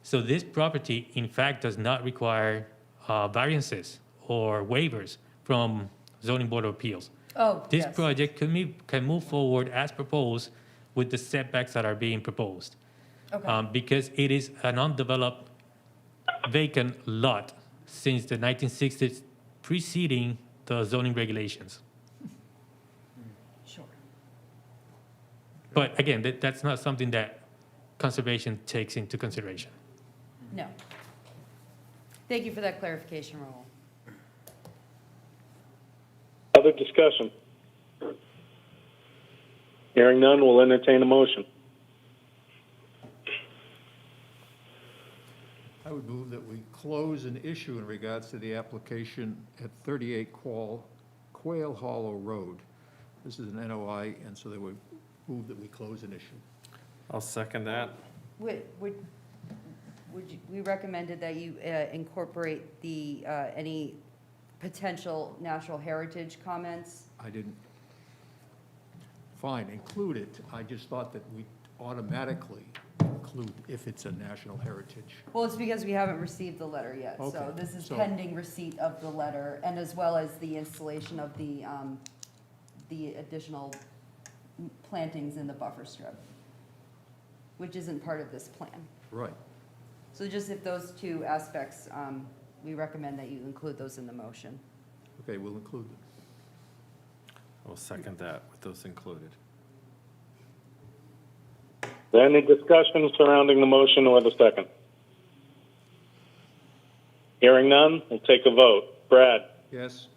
So this property, in fact, does not require variances or waivers from Zoning Board of Appeals. Oh, This yes. project can move forward as proposed with the setbacks that are being proposed. Okay. Because it is an undeveloped vacant lot since the 1960s, preceding the zoning regulations. Sure. But again, that's not something that conservation takes into consideration. No. Thank you for that clarification, Raul. Other discussion? Hearing none, we'll entertain a motion. I would move that we close an issue in regards to the application at 38 Quail Hollow Road. This is an NOI, and so they would move that we close an issue. I'll second that. We recommended that you incorporate the, any potential natural heritage comments. I didn't, fine, include it. I just thought that we automatically include if it's a national heritage? Well, it's because we haven't received the letter yet, so Okay, this is so- pending receipt of the letter, and as well as the installation of the additional plantings in the buffer strip, which isn't part of this plan. Right. So just if those two aspects, we recommend that you include those in the motion. Okay, we'll include them. I'll second that with those included. Any discussion surrounding the motion or the second? Hearing none, we'll take a vote. Brad? Yes?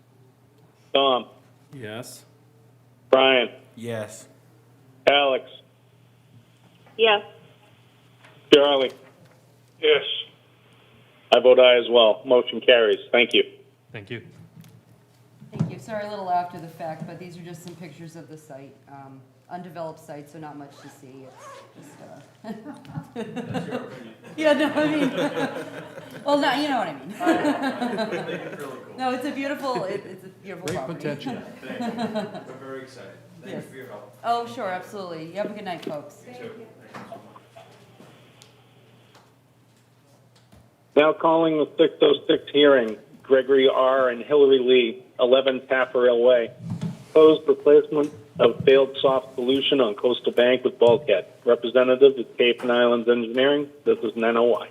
Tom? Yes? Brian? Yes. Alex? Yes. Charlie? Yes. I vote aye as well. Motion carries. Thank you. Thank you. Thank you. Sorry, a little after the fact, but these are just some pictures of the site. Undeveloped site, so not much to see. It's just, Yeah, no, I mean, well, no, you know what I mean. No, it's a beautiful, it's a beautiful Great property. potential. Thank you. We're very excited. Thank you for your help. Oh, sure, absolutely. You have a good night, folks. You too. Thank you so much. Now calling the 606 hearing, Gregory R. and Hillary Lee, 11 Taffrail Way. Proposed replacement of failed soft solution on coastal bank with bulkhead. Representative is Cape and Islands Engineering. This is an NOI.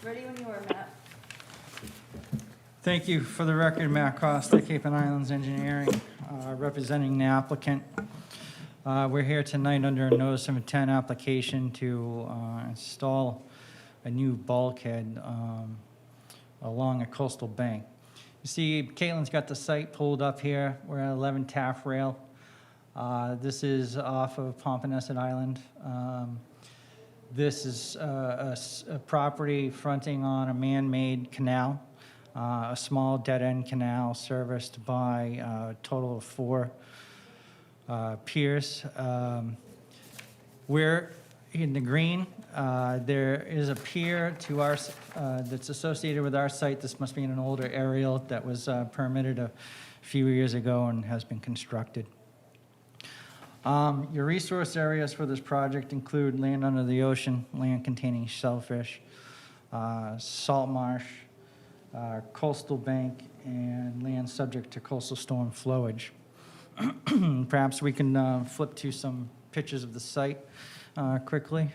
Ready when you are, Matt. Thank you. For the record, Matt Costa, Cape and Islands Engineering, representing the applicant. We're here tonight under a notice of intent application to install a new bulkhead along a coastal bank. You see, Caitlin's got the site pulled up here. We're at 11 Taffrail. This is off of Pompanesett Island. This is a property fronting on a man-made canal, a small dead-end canal serviced by a total of 4 piers. We're in the green. There is a pier to our that's associated with our site. This must be an older aerial that was permitted a few years ago and has been constructed. Your resource areas for this project include land under the ocean, land containing shellfish, salt marsh, coastal bank, and land subject to coastal storm flowage. Perhaps we can flip to some pictures of the site quickly.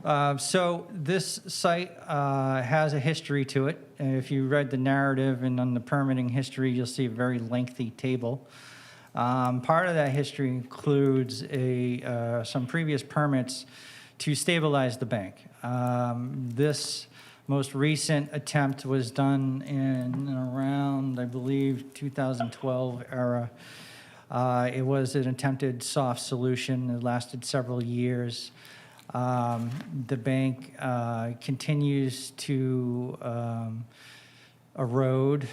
So this site has a history to it. If you read the narrative and on the permitting history, you'll see a very lengthy table. Part of that history includes some previous permits to stabilize the bank. This most recent attempt was done in around, I believe, 2012 era. It was an attempted soft solution. It lasted several years. The bank continues to erode.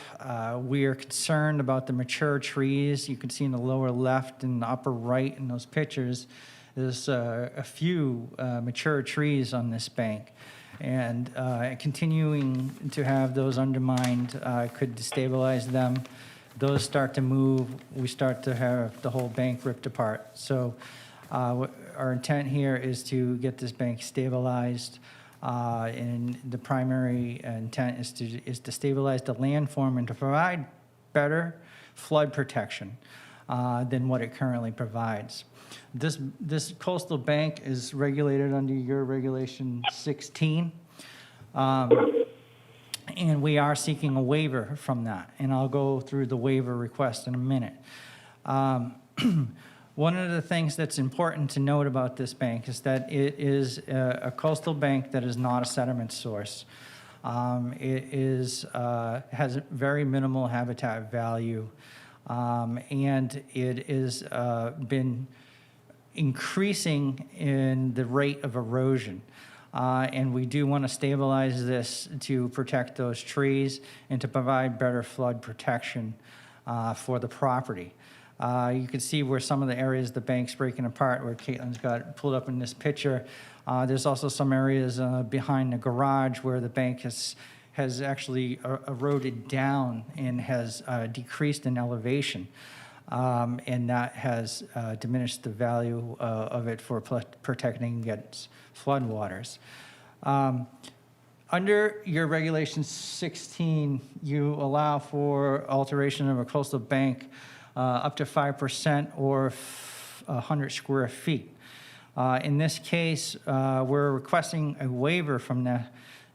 We are concerned about the mature trees. You can see in the lower left and the upper right in those pictures, there's a few mature trees on this bank. And continuing to have those undermined could destabilize them. Those start to move, we start to have the whole bank ripped apart. So our intent here is to get this bank stabilized. And the primary intent is to stabilize the landform and to provide better flood protection than what it currently provides. This coastal bank is regulated under your regulation 16. And we are seeking a waiver from that. And I'll go through the waiver request in a minute. One of the things that's important to note about this bank is that it is a coastal bank that is not a sediment source. It is, has very minimal habitat value, and it has been increasing in the rate of erosion. And we do want to stabilize this to protect those trees and to provide better flood protection for the property. You can see where some of the areas the bank's breaking apart, where Caitlin's got pulled up in this picture. There's also some areas behind the garage where the bank has actually eroded down and has decreased in elevation. And that has diminished the value of it for protecting against floodwaters. Under your Regulation 16, you allow for alteration of a coastal bank up to 5% or 100 square feet. In this case, we're requesting a waiver from the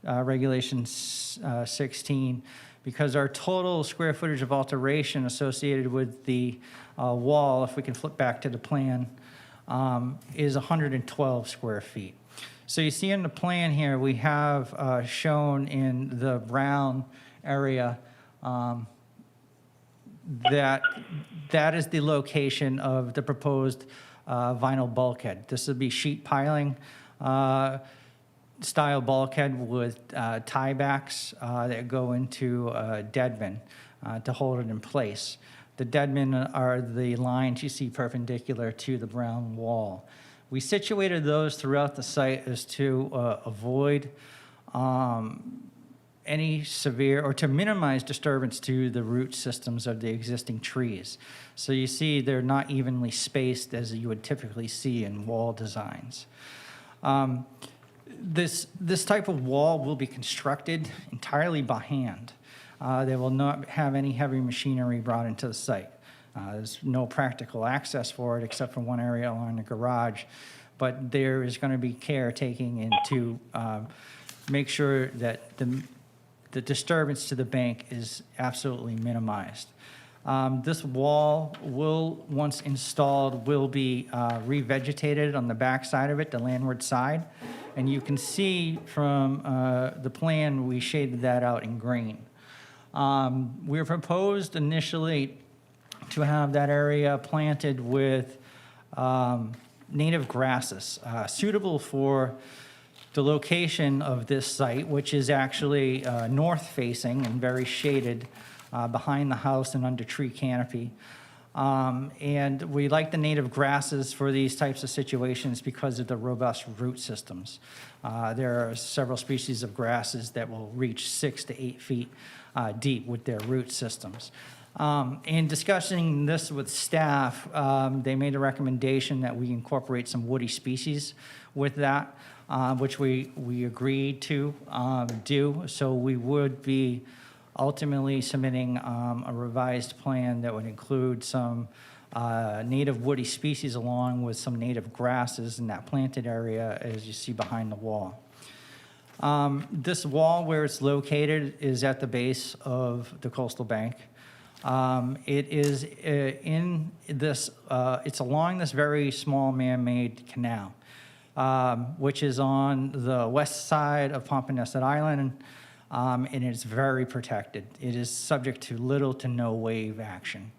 Regulation 16 because our total square footage of alteration associated with the wall, if we can flip back to the plan, is 112 square feet. So you see in the plan here, we have shown in the brown area that is the location of the proposed vinyl bulkhead. This would be sheet piling style bulkhead with tiebacks that go into deadmen to hold it in place. The deadmen are the lines you see perpendicular to the brown wall. We situated those throughout the site as to avoid any severe or to minimize disturbance to the root systems of the existing trees. So you see they're not evenly spaced as you would typically see in wall designs. This type of wall will be constructed entirely by hand. They will not have any heavy machinery brought into the site. There's no practical access for it except for one area along the garage, but there is going to be care taken into make sure that the disturbance to the bank is absolutely minimized. This wall will, once installed, will be revegetated on the back side of it, the landward side. And you can see from the plan, we shaded that out in green. We were proposed initially to have that area planted with native grasses, suitable for the location of this site, which is actually north-facing and very shaded behind the house and under tree canopy. And we like the native grasses for these types of situations because of the robust root systems. There are several species of grasses that will reach 6 to 8 feet deep with their root systems. In discussing this with staff, they made a recommendation that we incorporate some woody species with that, which we agreed to do. So we would be ultimately submitting a revised plan that would include some native woody species along with some native grasses in that planted area as you see behind the wall. This wall where it's located is at the base of the coastal bank. It is in this, it's along this very small man-made canal, which is on the west side of Pompanesett Island, and it's very protected. It is subject to little to no wave action.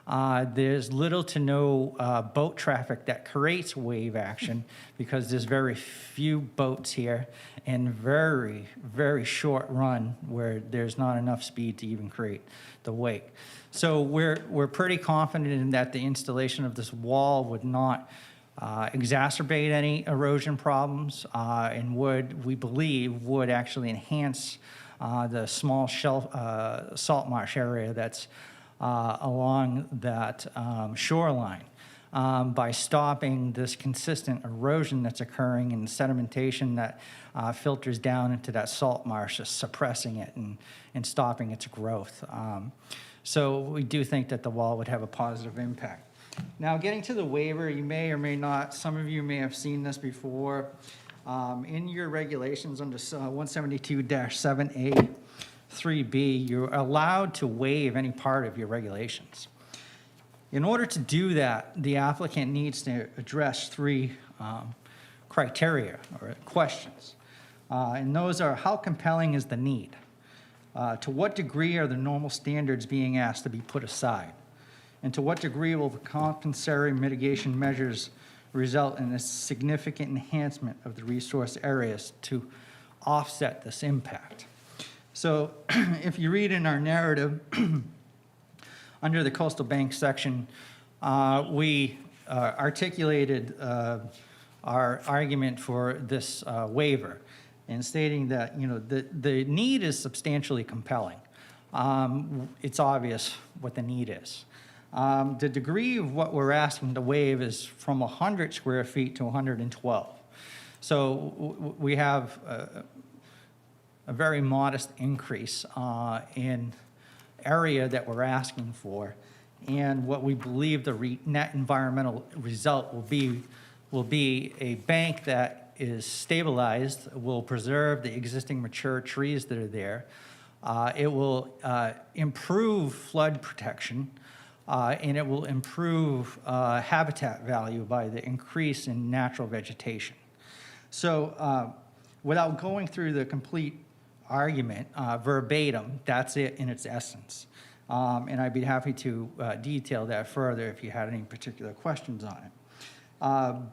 There's little to no boat traffic that creates wave action because there's very few boats here and very, very short run where there's not enough speed to even create the wake. So we're pretty confident in that the installation of this wall would not exacerbate any erosion problems and we believe, would actually enhance the small salt marsh area that's along that shoreline by stopping this consistent erosion that's occurring and sedimentation that filters down into that salt marsh, suppressing it and stopping its growth. So we do think that the wall would have a positive impact. Now, getting to the waiver, you may or may not, some of you may have seen this before. In your regulations under 172-7A, 3B, you're allowed to waive any part of your regulations. In order to do that, the applicant needs to address three criteria or questions. And those are, how compelling is the need? To what degree are the normal standards being asked to be put aside? And to what degree will the compensatory mitigation measures result in a significant enhancement of the resource areas to offset this impact? So if you read in our narrative, under the coastal bank section, we articulated our argument for this waiver in stating that, the need is substantially compelling. It's obvious what the need is. The degree of what we're asking to waive is from 100 square feet to 112. So we have a very modest increase in area that we're asking for, and what we believe the net environmental result will be a bank that is stabilized, will preserve the existing mature trees that are there. It will improve flood protection, and it will improve habitat value by the increase in natural vegetation. So without going through the complete argument verbatim, that's it in its essence. And I'd be happy to detail that further if you had any particular questions on it.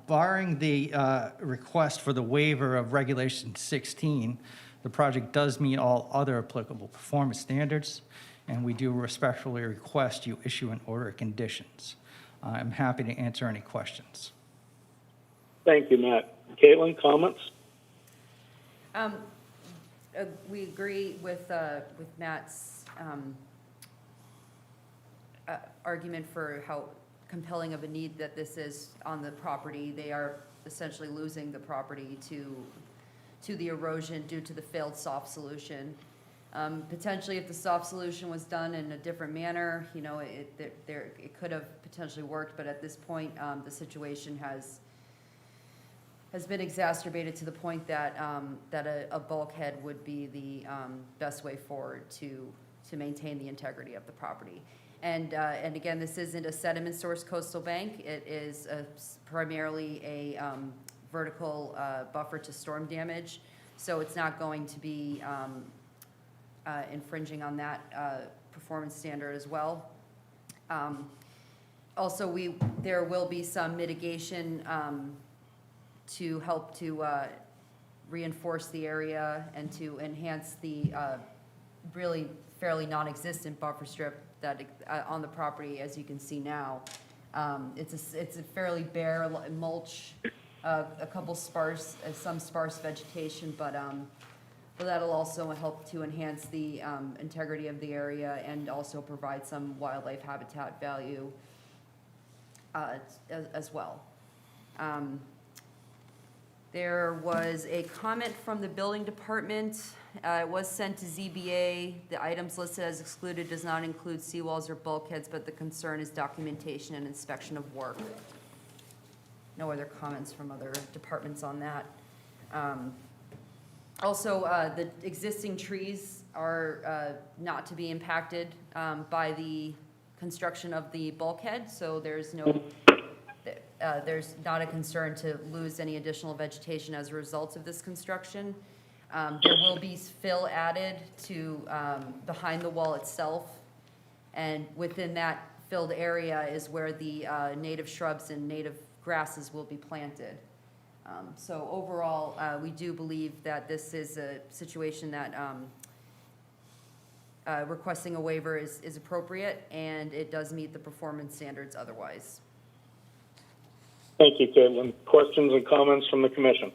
Barring the request for the waiver of Regulation 16, the project does meet all other applicable performance standards, and we do respectfully request you issue an order of conditions. I'm happy to answer any questions. Thank you, Matt. Caitlin, comments? We agree with Matt's argument for how compelling of a need that this is on the property. They are essentially losing the property to the erosion due to the failed soft solution. Potentially, if the soft solution was done in a different manner, it could have potentially worked, but at this point, the situation has been exacerbated to the point that a bulkhead would be the best way forward to maintain the integrity of the property. And again, this isn't a sediment source coastal bank. It is primarily a vertical buffer to storm damage. So it's not going to be infringing on that performance standard as well. Also, there will be some mitigation to help to reinforce the area and to enhance the really fairly non-existent buffer strip that on the property, as you can see now. It's a fairly bare mulch, a couple some sparse vegetation, but that'll also help to enhance the integrity of the area and also provide some wildlife habitat value as well. There was a comment from the building department. It was sent to ZBA. The items listed as excluded does not include seawalls or bulkheads, but the concern is documentation and inspection of work. No other comments from other departments on that. Also, the existing trees are not to be impacted by the construction of the bulkhead, so there's not a concern to lose any additional vegetation as a result of this construction. There will be fill added to behind the wall itself, and within that filled area is where the native shrubs and native grasses will be planted. So overall, we do believe that this is a situation that requesting a waiver is appropriate, and it does meet the performance standards otherwise. Thank you, Caitlin. Questions and comments from the commission?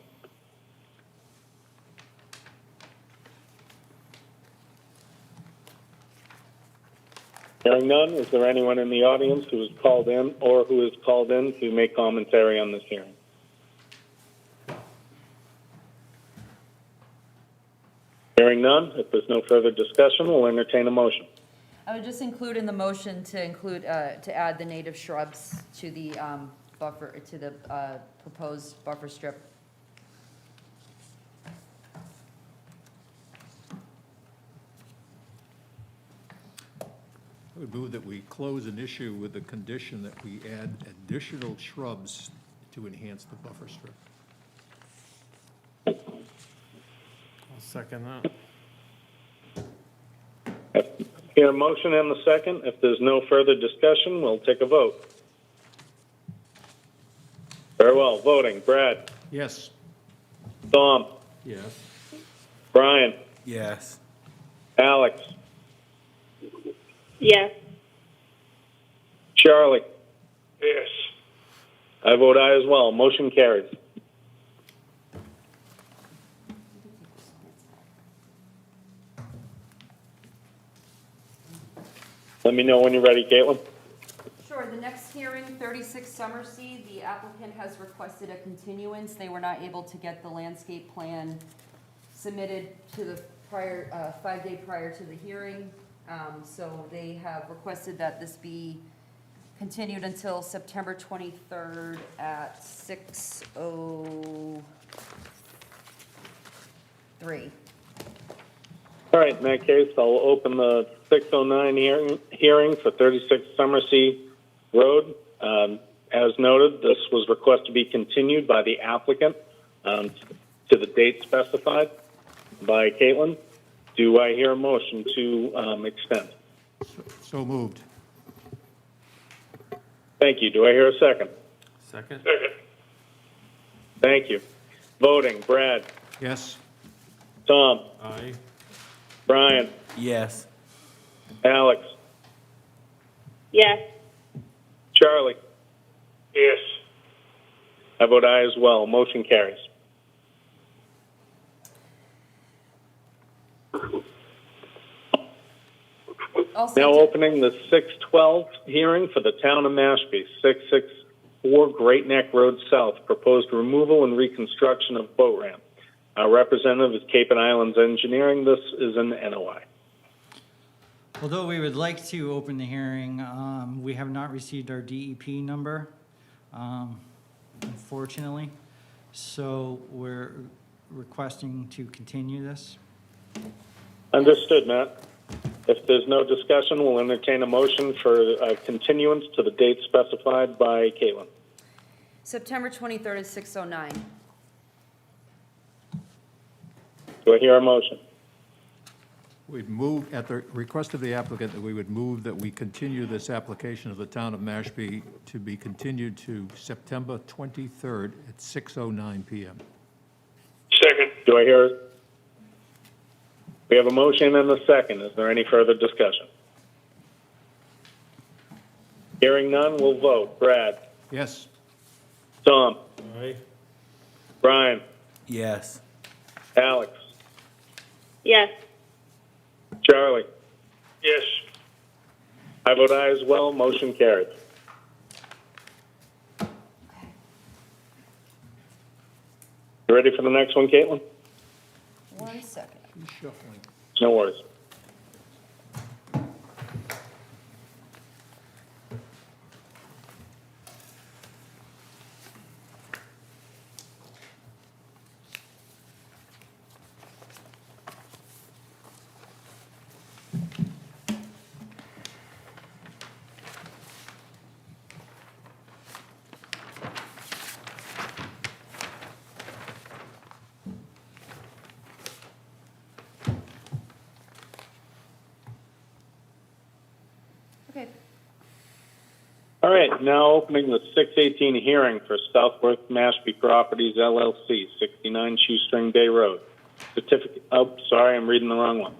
Hearing none, is there anyone in the audience who has called in or who is called in to make commentary on this hearing? Hearing none, if there's no further discussion, we'll entertain a motion. I would just include in the motion to add the native shrubs to the buffer, to the proposed buffer strip. would move that we close an issue with the condition that we add additional shrubs to enhance the buffer strip. I'll second that. Here, a motion and the second. If there's no further discussion, we'll take a vote. Very well. Voting. Brad. Yes. Tom. Yes. Brian. Yes. Alex. Yes. Charlie. Yes. I vote aye as well. Motion carries. Let me know when you're ready, Caitlin. Sure, the next hearing, 36 Summersea, the applicant has requested a continuance. They were not able to get the landscape plan submitted to the prior, 5 day prior to the hearing. So they have requested that this be continued until September 23rd at 6:03. All right, in that case, I'll open the 6:09 hearing for 36 Summersea Road. As noted, this was requested to be continued by the applicant to the date specified by Caitlin. Do I hear a motion to extend? So moved. Thank you. Do I hear a second? Second? Thank you. Voting, Brad, Yes. Tom, Aye. Brian, Yes. Alex, Yes. Charlie. Yes. I vote aye as well. Motion carries. Also, Now opening the 6:12 hearing for the town of Mashpee, 664 Great Neck Road South, proposed removal and reconstruction of boat ramp. Our representative is Cape and Islands Engineering. This is an NOI. Although we would like to open the hearing, we have not received our DEP number, unfortunately. So we're requesting to continue this. Understood, Matt. If there's no discussion, we'll entertain a motion for continuance to the date specified by Caitlin. September 23rd at 6:09. Do I hear a motion? We'd move, at the request of the applicant, that we would move that we continue this application of the town of Mashpee to be continued to September 23rd at 6:09 PM. Second. Do I hear? We have a motion and a second. Is there any further discussion? Hearing none, we'll vote. Brad, Yes. Tom, Aye. Brian, Yes. Alex, Yes. Charlie. Yes. I vote aye as well. Motion carried. You ready for the next one, Caitlin? 1 second. Who's shuffling? No worries. Okay. All right, now opening the 6:18 hearing for Southworth Mashpee Properties LLC, 69 Shoestring Bay Road. Certificate, oh, sorry, I'm reading the wrong one.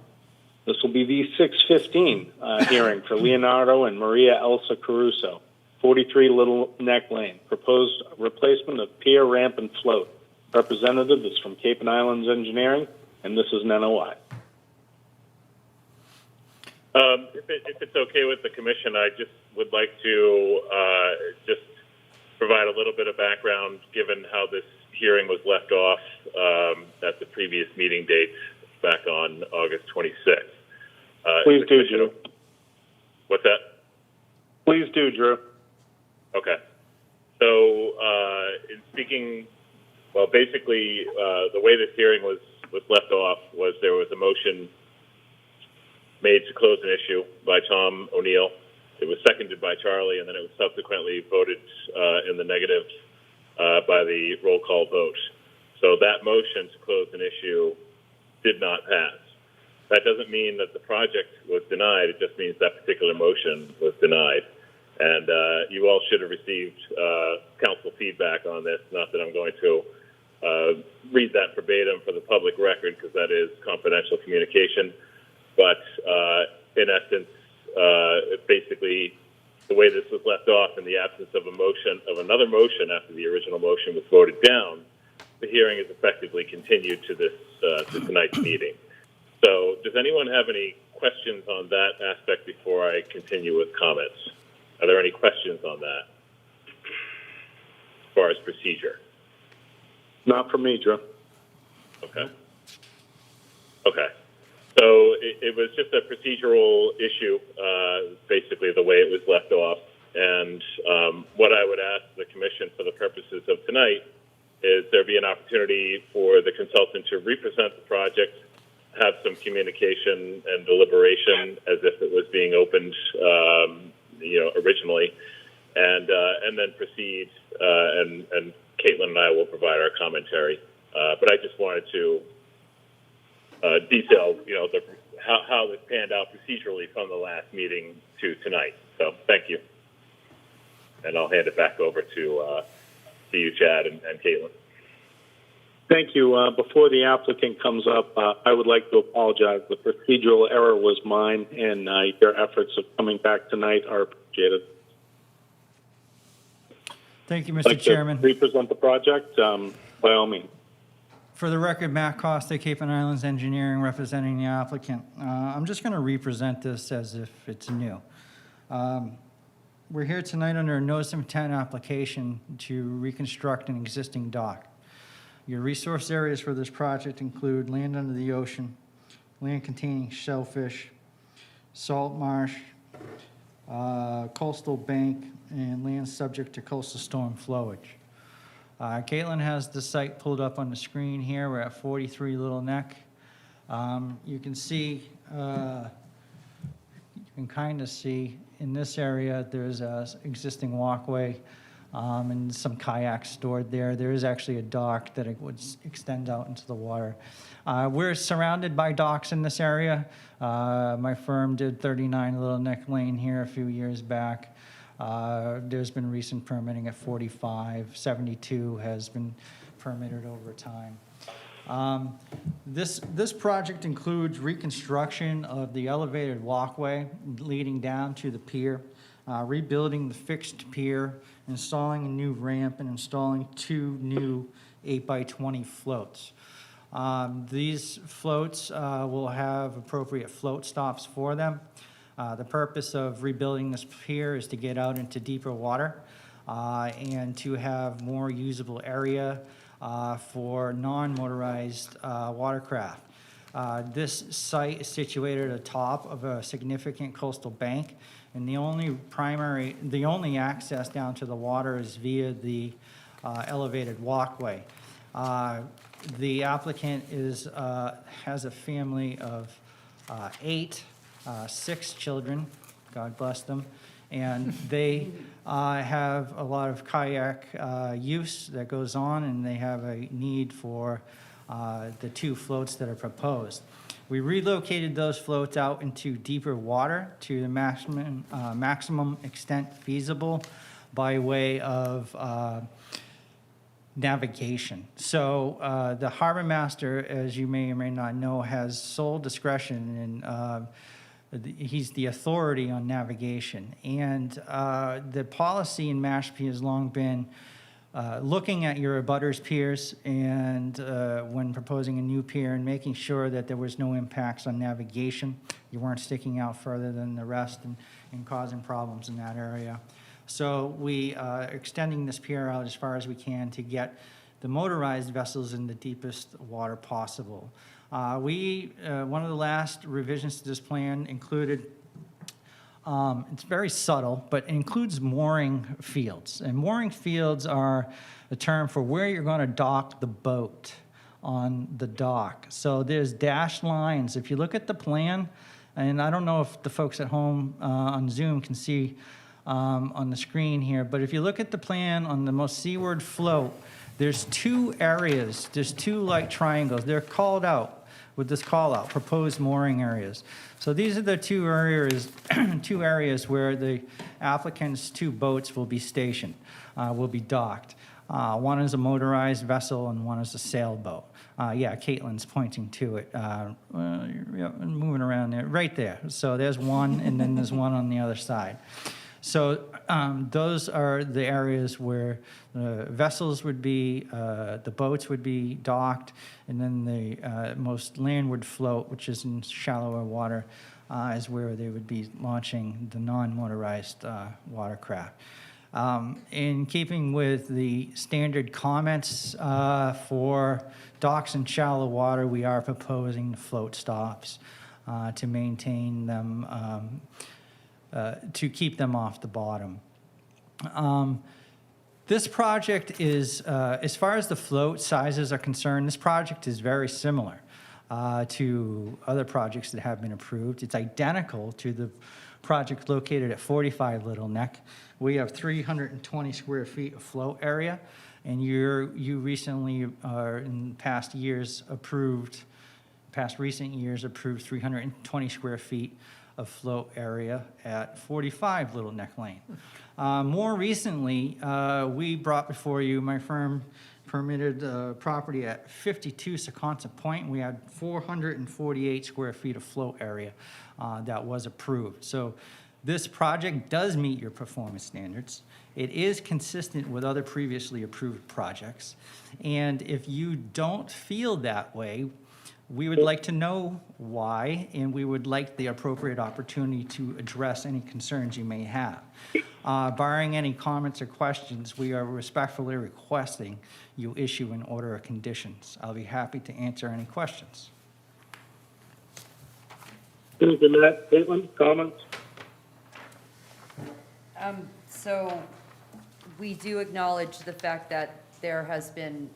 This will be the 6:15 hearing for Leonardo and Maria Elsa Caruso, 43 Little Neck Lane. Proposed replacement of pier, ramp, and float. Representative is from Cape and Islands Engineering, and this is an NOI. If it's okay with the commission, I just would like to just provide a little bit of background, given how this hearing was left off at the previous meeting date back on August 26th. Please do, Drew. What's that? Please do, Drew. Okay. So, in speaking, well, basically, the way this hearing was left off was there was a motion made to close an issue by Tom O'Neill It was seconded by Charlie, and then it was subsequently voted in the negative by the roll call vote. So that motion to close an issue did not pass. That doesn't mean that the project was denied. It just means that particular motion was denied. And you all should have received council feedback on this. Not that I'm going to read that verbatim for the public record, because that is confidential communication. But in essence, basically, the way this was left off in the absence of another motion after the original motion was voted down, the hearing is effectively continued to this to tonight's meeting. So, does anyone have any questions on that aspect before I continue with comments? Are there any questions on that as far as procedure? Not for me, Joe. Okay. Okay. So it was just a procedural issue, basically the way it was left off. And what I would ask the commission for the purposes of tonight is there be an opportunity for the consultant to represent the project, have some communication and deliberation as if it was being opened, originally, and then proceed. And Caitlin and I will provide our commentary. But I just wanted to detail, how this panned out procedurally from the last meeting to tonight. So thank you. And I'll hand it back over to you, Chad and Caitlin. Thank you. Before the applicant comes up, I would like to apologize. The procedural error was mine, and your efforts of coming back tonight are appreciated. Thank you, Mr. Like to Chairman. represent the project, by all means. For the record, Matt Costa, Cape and Islands Engineering, representing the applicant. I'm just going to represent this as if it's new. We're here tonight under a notice of intent application to reconstruct an existing dock. Your resource areas for this project include land under the ocean, land containing shellfish, salt marsh, coastal bank, and land subject to coastal storm flowage. Caitlin has the site pulled up on the screen here. We're at 43 Little Neck. You can see, you can kind of see in this area, there's an existing walkway and some kayaks stored there. There is actually a dock that it would extend out into the water. We're surrounded by docks in this area. My firm did 39 Little Neck Lane here a few years back. There's been recent permitting at 45, 72 has been permitted over time. This project includes reconstruction of the elevated walkway leading down to the pier, rebuilding the fixed pier, installing a new ramp, and installing 2 new 8x20 floats. These floats will have appropriate float stops for them. The purpose of rebuilding this pier is to get out into deeper water and to have more usable area for non-motorized watercraft. This site is situated at the top of a significant coastal bank, and the only access down to the water is via the elevated walkway. The applicant has a family of 8, 6 children, God bless them, and they have a lot of kayak use that goes on, and they have a need for the 2 floats that are proposed. We relocated those floats out into deeper water to the maximum extent feasible by way of navigation. So the harbor master, as you may or may not know, has sole discretion, and he's the authority on navigation. And the policy in Mashpee has long been looking at your abutters piers and when proposing a new pier and making sure that there was no impacts on navigation. You weren't sticking out further than the rest and causing problems in that area. So we are extending this pier out as far as we can to get the motorized vessels in the deepest water possible. One of the last revisions to this plan included, it's very subtle, but it includes mooring fields. And mooring fields are a term for where you're going to dock the boat on the dock. So there's dashed lines. If you look at the plan, And I don't know if the folks at home on Zoom can see on the screen here, but if you look at the plan on the most seaward float, there's two areas, there's two light triangles. They're called out with this call out, proposed mooring areas. So these are the two areas, two areas where the applicant's two boats will be stationed, will be docked. One is a motorized vessel and one is a sailboat. Yeah, Caitlin's pointing to it. Moving around there, right there. So there's one, and then there's one on the other side. So those are the areas where the vessels would be, the boats would be docked, and then the most landward float, which is in shallower water, is where they would be launching the non-motorized watercraft. In keeping with the standard comments for docks in shallow water, we are proposing the float stops to maintain them, to keep them off the bottom. This project is, as far as the float sizes are concerned, this project is very similar to other projects that have been approved. It's identical to the project located at 45 Little Neck. We have 320 square feet of float area, and you recently, in past years, approved 320 square feet of float area at 45 Little Neck Lane. More recently, we brought before you, my firm permitted property at 52 Secaucus Point. We had 448 square feet of float area that was approved. So this project does meet your performance standards. It is consistent with other previously approved projects. And if you don't feel that way, we would like to know why, and we would like the appropriate opportunity to address any concerns you may have. Barring any comments or questions, we are respectfully requesting you issue an order of conditions. I'll be happy to answer any questions. Jeanette, Caitlin, comments? So we do acknowledge the fact that there has been,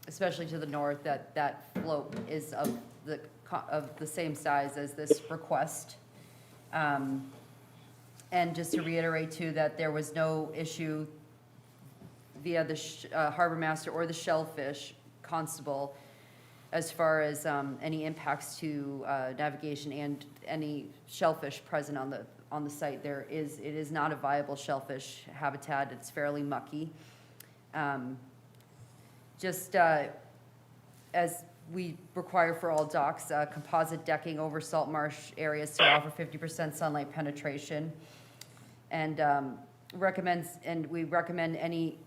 especially to the north, that float is of the same size as this request. And just to reiterate too, that there was no issue via the harbor master or the shellfish constable as far as any impacts to navigation and any shellfish present on the site. It is not a viable shellfish habitat. It's fairly mucky. Just as we require for all docks, composite decking over salt marsh areas to offer 50% sunlight penetration. And we recommend any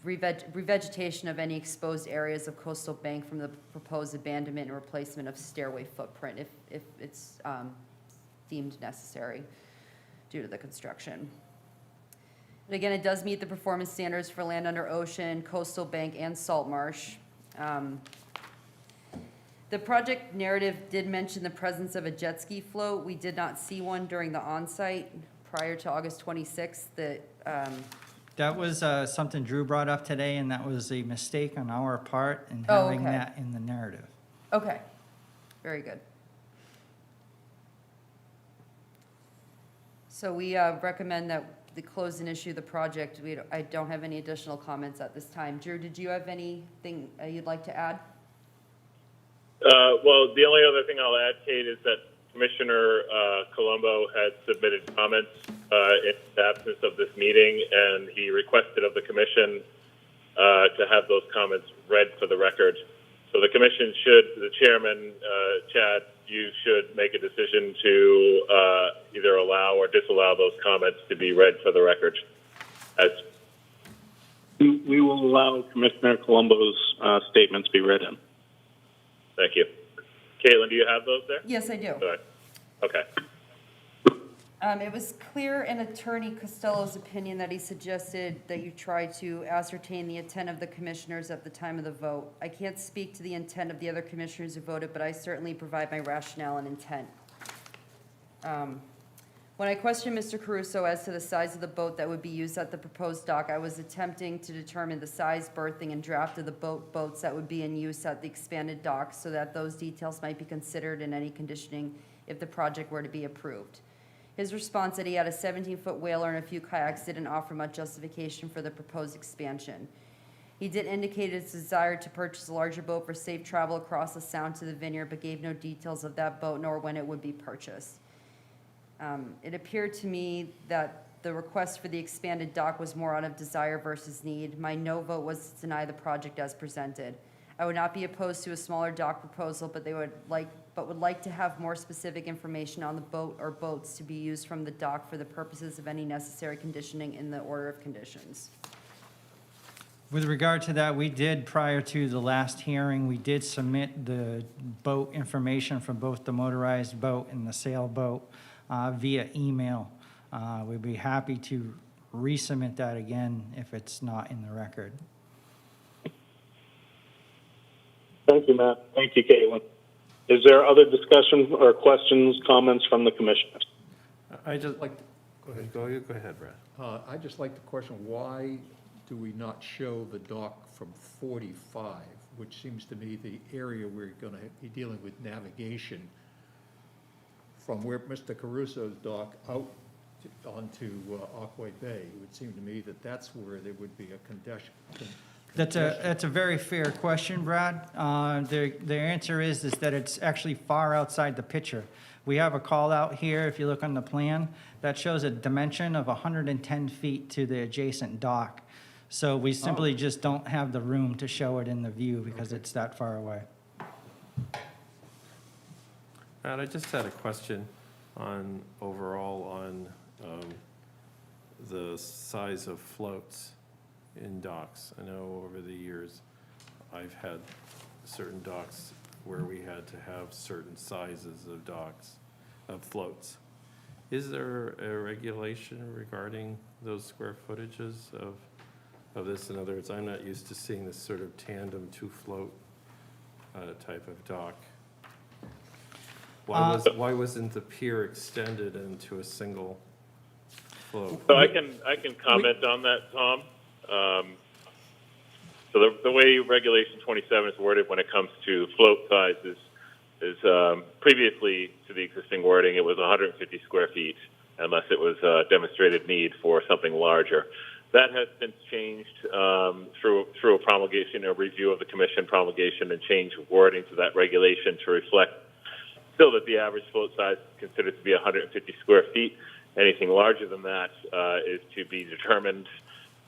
revegetation of any exposed areas of coastal bank from the proposed abandonment and replacement of stairway footprint if it's deemed necessary due to the construction. And again, it does meet the performance standards for land under ocean, coastal bank, and salt marsh. The project narrative did mention the presence of a jet ski float. We did not see one during the on-site prior to August 26th. That was something Drew brought up today, and that was a mistake on our part in Oh, having okay. that in the narrative. Okay, very good. So we recommend that the close and issue the project. I don't have any additional comments at this time. Drew, did you have anything you'd like to add? Well, the only other thing I'll add, Kate, is that Commissioner Colombo had submitted comments in the absence of this meeting, and he requested of the Commission to have those comments read for the record. So the Commission should, the Chairman, Chad, you should make a decision to either allow or disallow those comments to be read for the record. We will allow Commissioner Colombo's statements be read in. Thank you. Caitlin, do you have those there? Yes, I do. Good. Okay. It was clear in Attorney Costello's opinion that he suggested that you try to ascertain the intent of the commissioners at the time of the vote. I can't speak to the intent of the other commissioners who voted, but I certainly provide my rationale and intent. When I questioned Mr. Caruso as to the size of the boat that would be used at the proposed dock, I was attempting to determine the size, berthing, and draft of the boats that would be in use at the expanded dock so that those details might be considered in any conditioning if the project were to be approved. His response that he had a 17-foot whaler and a few kayaks didn't offer much justification for the proposed expansion. He did indicate his desire to purchase a larger boat for safe travel across the sound to the vineyard, but gave no details of that boat nor when it would be purchased. It appeared to me that the request for the expanded dock was more out of desire versus need. My no vote was to deny the project as presented. I would not be opposed to a smaller dock proposal, but would like to have more specific information on the boat or boats to be used from the dock for the purposes of any necessary conditioning in the order of conditions. With regard to that, we did, prior to the last hearing, we did submit the boat information for both the motorized boat and the sailboat via email. We'd be happy to resubmit that again if it's not in the record. Thank you, Matt. Thank you, Caitlin. Is there other discussion or questions, comments from the commissioners? I just, Like, go ahead, Brad. I'd just like to question, why do we not show the dock from 45, which seems to me the area we're going to be dealing with navigation from where Mr. Caruso's dock out onto Aquay Bay? It would seem to me that that's where there would be a condition. That's a very fair question, Brad. The answer is that it's actually far outside the picture. We have a call out here, if you look on the plan, that shows a dimension of 110 feet to the adjacent dock. So we simply just don't have the room to show it in the view because it's that far away. Matt, I just had a question on, overall, on the size of floats in docks. I know over the years, I've had certain docks where we had to have certain sizes of docks, of floats. Is there a regulation regarding those square footages of this? In other words, I'm not used to seeing this sort of tandem two-float type of dock. Why wasn't the pier extended into a single float? So I can comment on that, Tom. So the way Regulation 27 is worded when it comes to float sizes is previously to the existing wording, it was 150 square feet unless it was a demonstrated need for something larger. That has been changed through a promulgation, a review of the commission promulgation, and change of wording to that regulation to reflect still that the average float size is considered to be 150 square feet. Anything larger than that is to be determined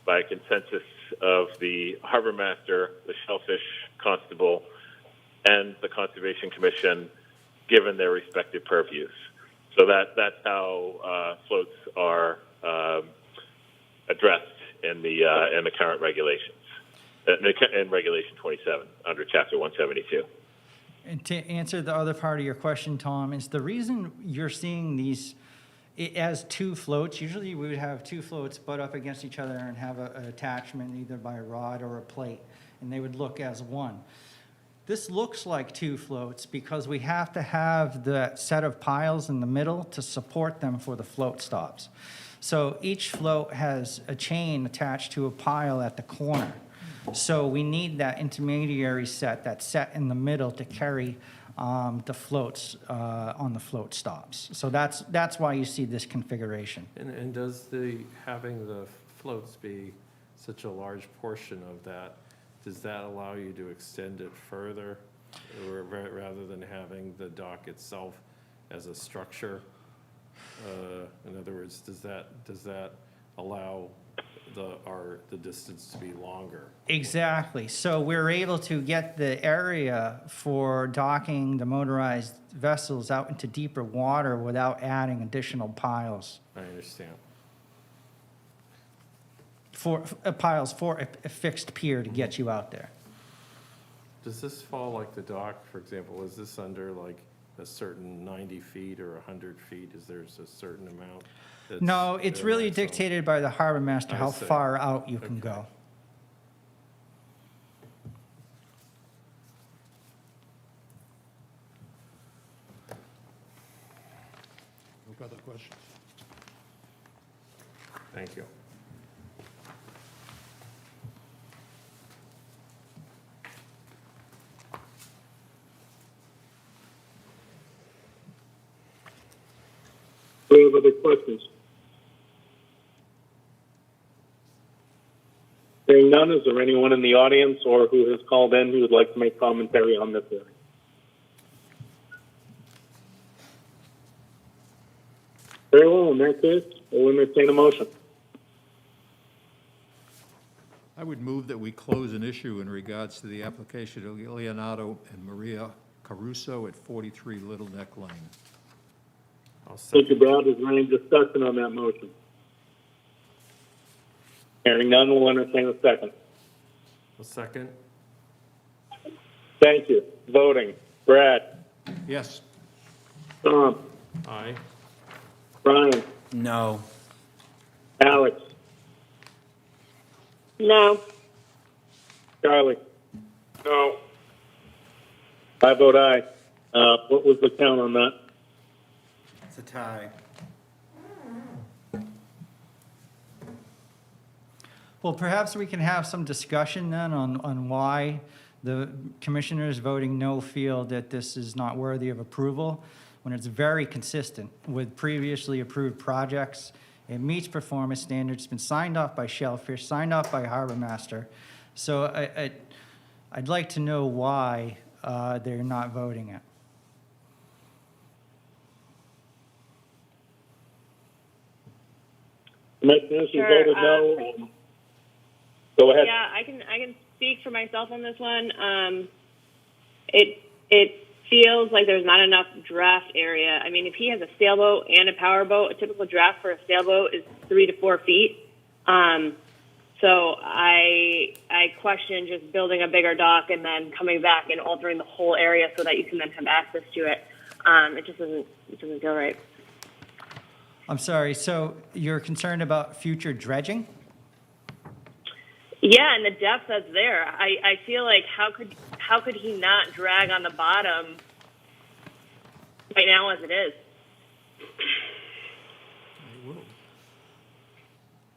by consensus of the harbor master, the shellfish constable, and the Conservation Commission, given their respective purviews. So that's how floats are addressed in the current regulations, in Regulation 27 under Chapter 172. And to answer the other part of your question, Tom, is the reason you're seeing these as two floats. Usually we would have two floats butt up against each other and have an attachment either by a rod or a plate, and they would look as one. This looks like two floats because we have to have the set of piles in the middle to support them for the float stops. So each float has a chain attached to a pile at the corner. So we need that intermediary set, that set in the middle to carry the floats on the float stops. So that's why you see this configuration. And does having the floats be such a large portion of that, does that allow you to extend it further, or rather than having the dock itself as a structure? In other words, does that allow the distance to be longer? Exactly. So we're able to get the area for docking the motorized vessels out into deeper water without adding additional piles. I understand. For piles for a fixed pier to get you out there. Does this fall like the dock, for example, is this under like a certain 90 feet or 100 feet? Is there a certain amount? No, it's really maximum? dictated by the harbor master I how see. far out you can Okay. go. No further questions? Thank you. have other questions? Hearing none, is there anyone in the audience or who has called in who would like to make commentary on this hearing? Very well, in that case, we'll entertain a motion. I would move that we close an issue in regards to the application of Leonardo and Maria Caruso at 43 Little Neck Lane. I'll Thank you, second. Brad. Is there any discussion on that motion? Hearing none, we'll entertain a second. I'll second. Thank you. Voting. Brad. Yes. Tom. Aye. Brian. No. Alex. No. Charlie. No. I vote aye. What was the count on that? It's a tie. Well, perhaps we can have some discussion then on why the commissioners voting no feel that this is not worthy of approval, when it's very consistent with previously approved projects. It meets performance standards, it's been signed off by Shellfish, signed off by Harbor Master. So I'd like to know why they're not voting it. Commissioners, you Sure, voted no. Go ahead. Yeah, I can speak for myself on this one. It feels like there's not enough draft area. I mean, if he has a sailboat and a powerboat, a typical draft for a sailboat is 3 to 4 feet. So I question just building a bigger dock and then coming back and altering the whole area so that you can then have access to it. It just doesn't feel right. I'm sorry, so you're concerned about future dredging? Yeah, and the depth that's there. I feel like how could he not drag on the bottom right now as it is?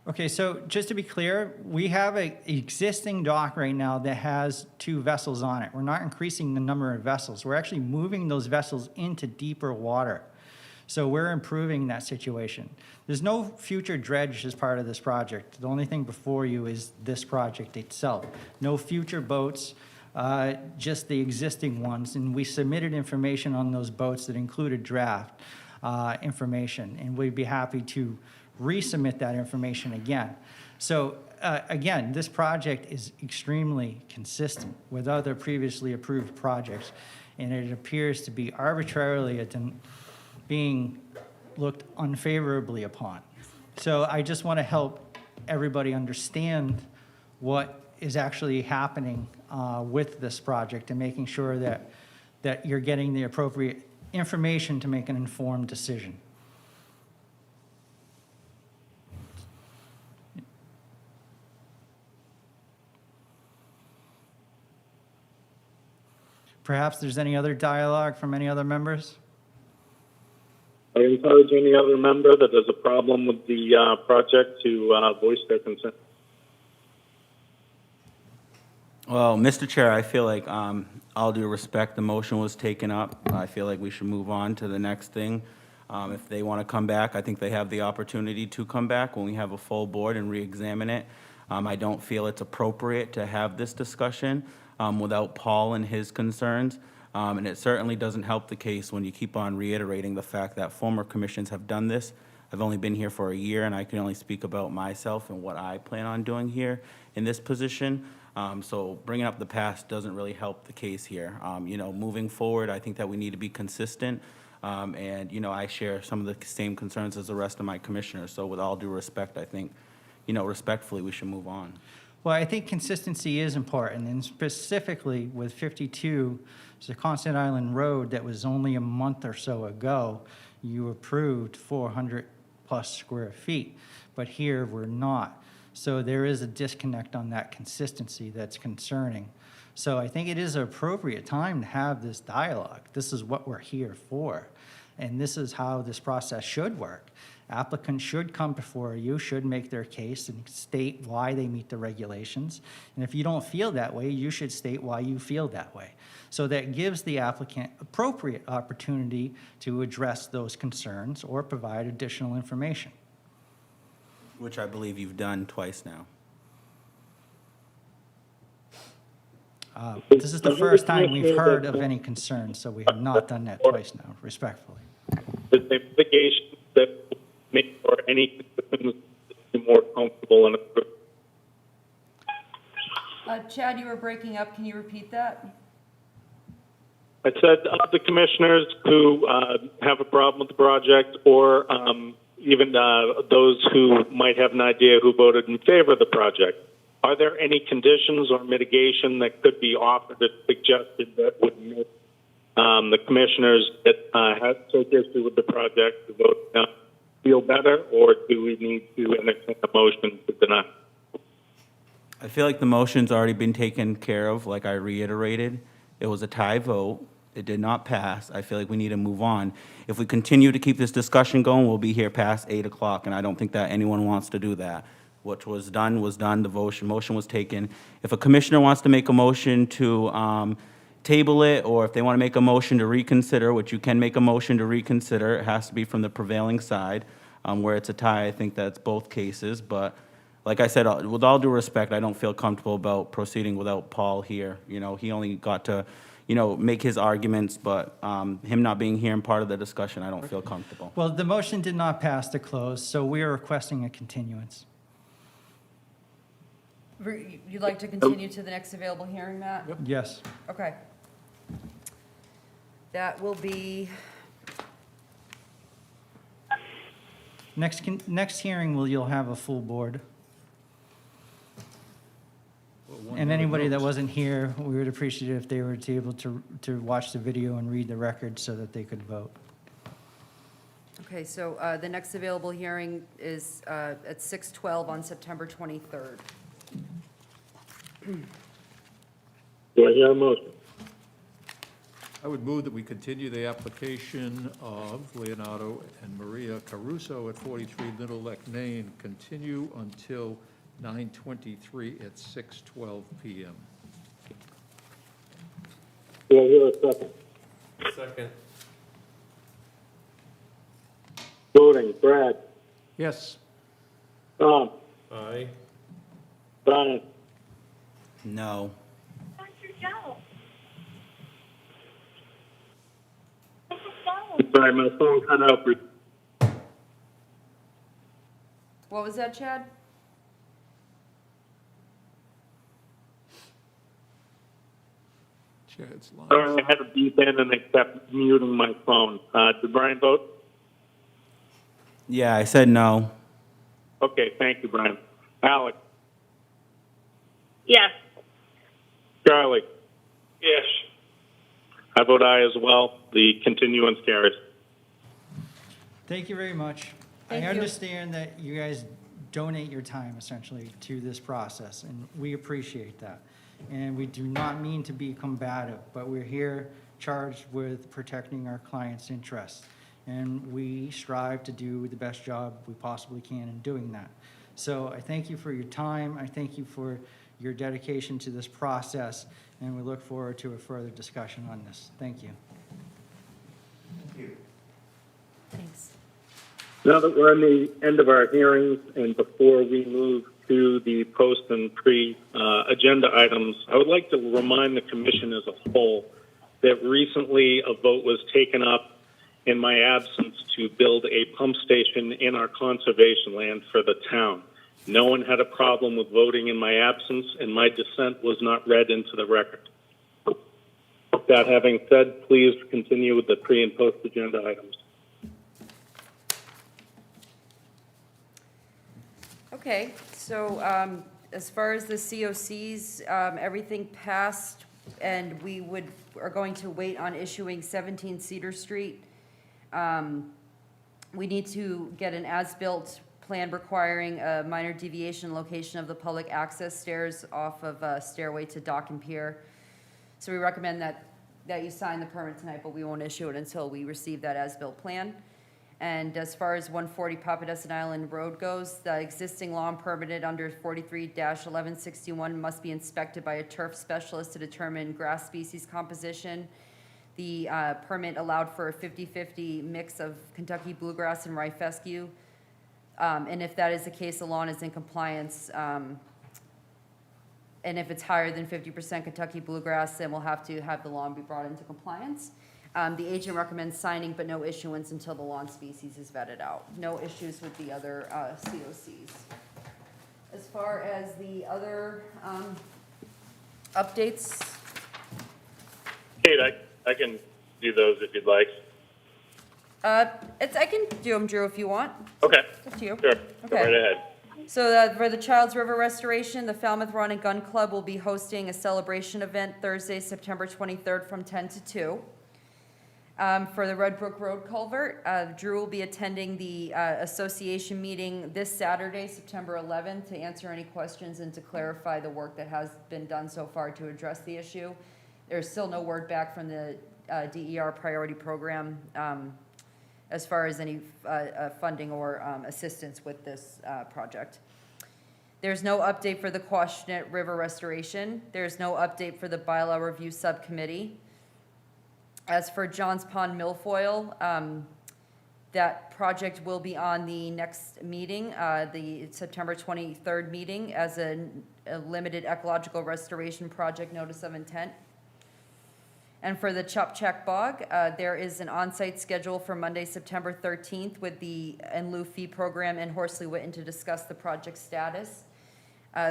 Okay, so just to be clear, we have an existing dock right now that has 2 vessels on it. We're not increasing the number of vessels. We're actually moving those vessels into deeper water. So we're improving that situation. There's no future dredge as part of this project. The only thing before you is this project itself. No future boats, just the existing ones. And we submitted information on those boats that included draft information. And we'd be happy to resubmit that information again. So again, this project is extremely consistent with other previously approved projects. And it appears to be arbitrarily being looked unfavorably upon. So I just want to help everybody understand what is actually happening with this project and making sure that you're getting the appropriate information to make an informed decision. Perhaps there's any other dialogue from any other members? I encourage any other member that has a problem with the project to voice their concern. Well, Mr. Chair, I feel like, all due respect, the motion was taken up. I feel like we should move on to the next thing. If they want to come back, I think they have the opportunity to come back when we have a full board and re-examine it. I don't feel it's appropriate to have this discussion without Paul and his concerns. And it certainly doesn't help the case when you keep on reiterating the fact that former commissions have done this. I've only been here for a year, and I can only speak about myself and what I plan on doing here in this position. So bringing up the past doesn't really help the case here. Moving forward, I think that we need to be consistent. And I share some of the same concerns as the rest of my commissioners. So with all due respect, I think, respectfully, we should move on. Well, I think consistency is important, and specifically with 52, it's a Constant Island Road that was only a month or so ago, you approved 400 plus square feet, but here we're not. So there is a disconnect on that consistency that's concerning. So I think it is an appropriate time to have this dialogue. This is what we're here for, and this is how this process should work. Applicants should come before you, should make their case and state why they meet the regulations. And if you don't feel that way, you should state why you feel that way. So that gives the applicant appropriate opportunity to address those concerns or provide additional information. Which I believe you've done twice now. This is the first time we've heard of any concerns, so we have not done that twice now, respectfully. Is there mitigation that make or any citizens more comfortable in a Chad, you were breaking up. Can you repeat that? I said of the commissioners who have a problem with the project, or even those who might have an idea who voted in favor of the project, are there any conditions or mitigation that could be offered or suggested that would make the commissioners that have take issue with the project to vote feel better, or do we need to entertain a motion to deny? I feel like the motion's already been taken care of, like I reiterated. It was a tie vote. It did not pass. I feel like we need to move on. If we continue to keep this discussion going, we'll be here past 8 o'clock, and I don't think that anyone wants to do that. What was done was done. The motion was taken. If a commissioner wants to make a motion to table it, or if they want to make a motion to reconsider, which you can make a motion to reconsider, it has to be from the prevailing side. Where it's a tie, I think that's both cases. But like I said, with all due respect, I don't feel comfortable about proceeding without Paul here. You know, he only got to, make his arguments, but him not being here and part of the discussion, I don't feel comfortable. Well, the motion did not pass to close, so we are requesting a continuance. You'd like to continue to the next available hearing, Matt? Yes. Okay. That will be, Next hearing, you'll have a full board. And anybody that wasn't here, we would appreciate it if they were able to watch the video and read the record so that they could vote. okay, so the next available hearing is at 6:12 on September 23rd. Do I hear a motion? I would move that we continue the application of Leonardo and Maria Caruso at 43 Little Neck Lane, continue until 9/23 at 6:12 p.m. Do I hear a second? Second. Voting, Brad, Yes. Tom, Aye. Brian, No. sorry, my phone cut out. What was that, Chad? Chad's line. Sorry, I had to beep in and they kept muting my phone. Did Brian vote? Yeah, I said no. Okay, thank you, Brian. Alex, Yes. Charlie? Yes. I vote aye as well. The continuance carries. Thank you very much. Thank I you. understand that you guys donate your time essentially to this process, and we appreciate that. And we do not mean to be combative, but we're here charged with protecting our clients' interests. And we strive to do the best job we possibly can in doing that. So I thank you for your time. I thank you for your dedication to this process, and we look forward to a further discussion on this. Thank you. Thanks. Now that we're on the end of our hearings and before we move to the post and pre-agenda items, I would like to remind the commission as a whole that recently a vote was taken up in my absence to build a pump station in our conservation land for the town. No one had a problem with voting in my absence, and my dissent was not read into the record. That having said, please continue with the pre- and post-agenda items. Okay, so as far as the COCs, everything passed, and we are going to wait on issuing 17 Cedar Street. We need to get an as-built plan requiring a minor deviation location of the public access stairs off of Stairway to Dock and Pier. So we recommend that you sign the permit tonight, but we won't issue it until we receive that as-built plan. And as far as 140 Papadessa Island Road goes, the existing lawn permitted under 43-1161 must be inspected by a turf specialist to determine grass species composition. The permit allowed for a 50-50 mix of Kentucky bluegrass and rye fescue. And if that is the case, the lawn is in compliance. And if it's higher than 50% Kentucky bluegrass, then we'll have to have the lawn be brought into compliance. The agent recommends signing, but no issuance until the lawn species is vetted out. No issues with the other COCs. As far as the other updates, Kate, I can do those if you'd like. I can do them, Drew, if you want. Okay. It's up to you. Sure. Go Okay. right ahead. So for the Child's River Restoration, the Falmouth Run and Gun Club will be hosting a celebration event Thursday, September 23rd from 10 to 2. For the Red Brook Road culvert, Drew will be attending the association meeting this Saturday, September 11th, to answer any questions and to clarify the work that has been done so far to address the issue. There's still no word back from the DER priority program as far as any funding or assistance with this project. There's no update for the Quashnet River Restoration. There's no update for the bylaw review subcommittee. As for Johns Pond Milfoil, that project will be on the next meeting, the September 23rd meeting, as a limited ecological restoration project notice of intent. And for the Chopchack Bog, there is an on-site schedule for Monday, September 13th with the in lieu fee program in Horsley Witten to discuss the project status.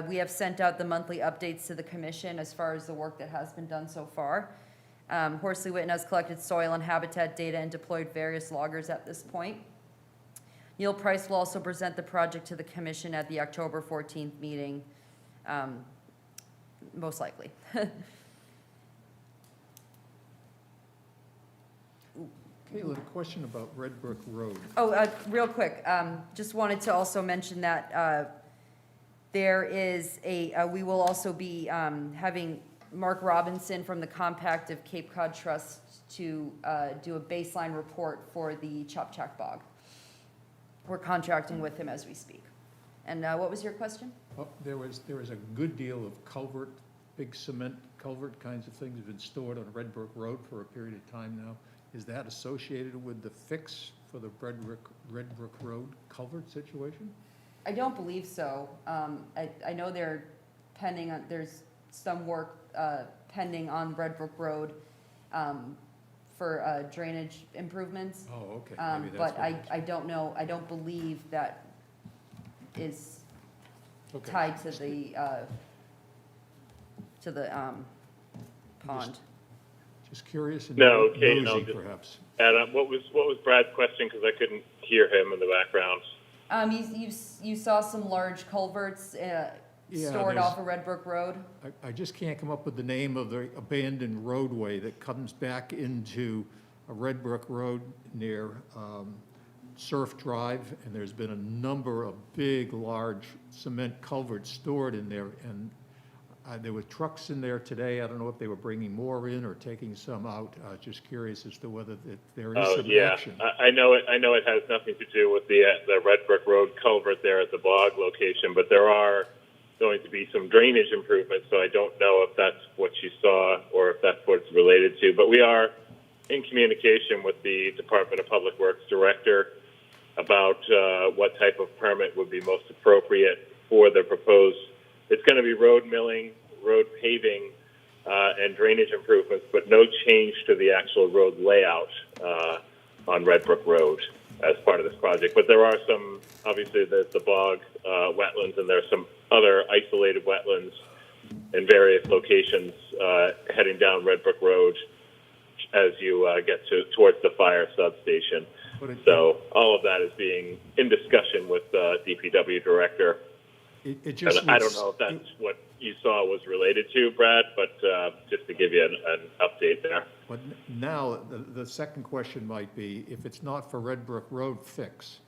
We have sent out the monthly updates to the commission as far as the work that has been done so far. Horsley Witten has collected soil and habitat data and deployed various loggers at this point. Neil Price will also present the project to the commission at the October 14th meeting, most likely. Caitlin, a question about Red Brook Road. Oh, real quick, just wanted to also mention that there is we will also be having Mark Robinson from the Compact of Cape Cod Trust to do a baseline report for the Chopchack Bog. We're contracting with him as we speak. And what was your question? Well, there was a good deal of culvert, big cement culvert kinds of things have been stored on Red Brook Road for a period of time now. Is that associated with the fix for the Red Brook Road culvert situation? I don't believe so. I know they're pending on, there's some work pending on Red Brook Road for drainage improvements. Oh, okay. Maybe that's But what it is. I don't know, I don't believe that is Okay. tied to the pond. Just curious and No, Kate, no, nosy, just- perhaps. Adam, what was Brad's question? Because I couldn't hear him in the background. You saw some large culverts stored there's- off of Red Brook Road? I just can't come up with the name of the abandoned roadway that comes back into a Red Brook Road near Surf Drive, and there's been a number of big, large cement culverts stored in there, and there were trucks in there today. I don't know if they were bringing more in or taking some out. Just curious as to whether there is Oh, some yeah. action. I know it. I know it has nothing to do with the Red Brook Road culvert there at the bog location, but there are going to be some drainage improvements. So I don't know if that's what you saw or if that's what it's related to. But we are in communication with the Department of Public Works director about what type of permit would be most appropriate for the proposed. It's going to be road milling, road paving, and drainage improvements, but no change to the actual road layout on Red Brook Road as part of this project. But there are some, obviously there's the bog wetlands, and there's some other isolated wetlands in various locations heading down Red Brook Road as you get towards the fire substation. So all of that is being in discussion with the DPW director. It just And I don't looks- know if that's what you saw was related to, Brad, but just to give you an update there. But now, the second question might be, if it's not for Red Brook Road fix,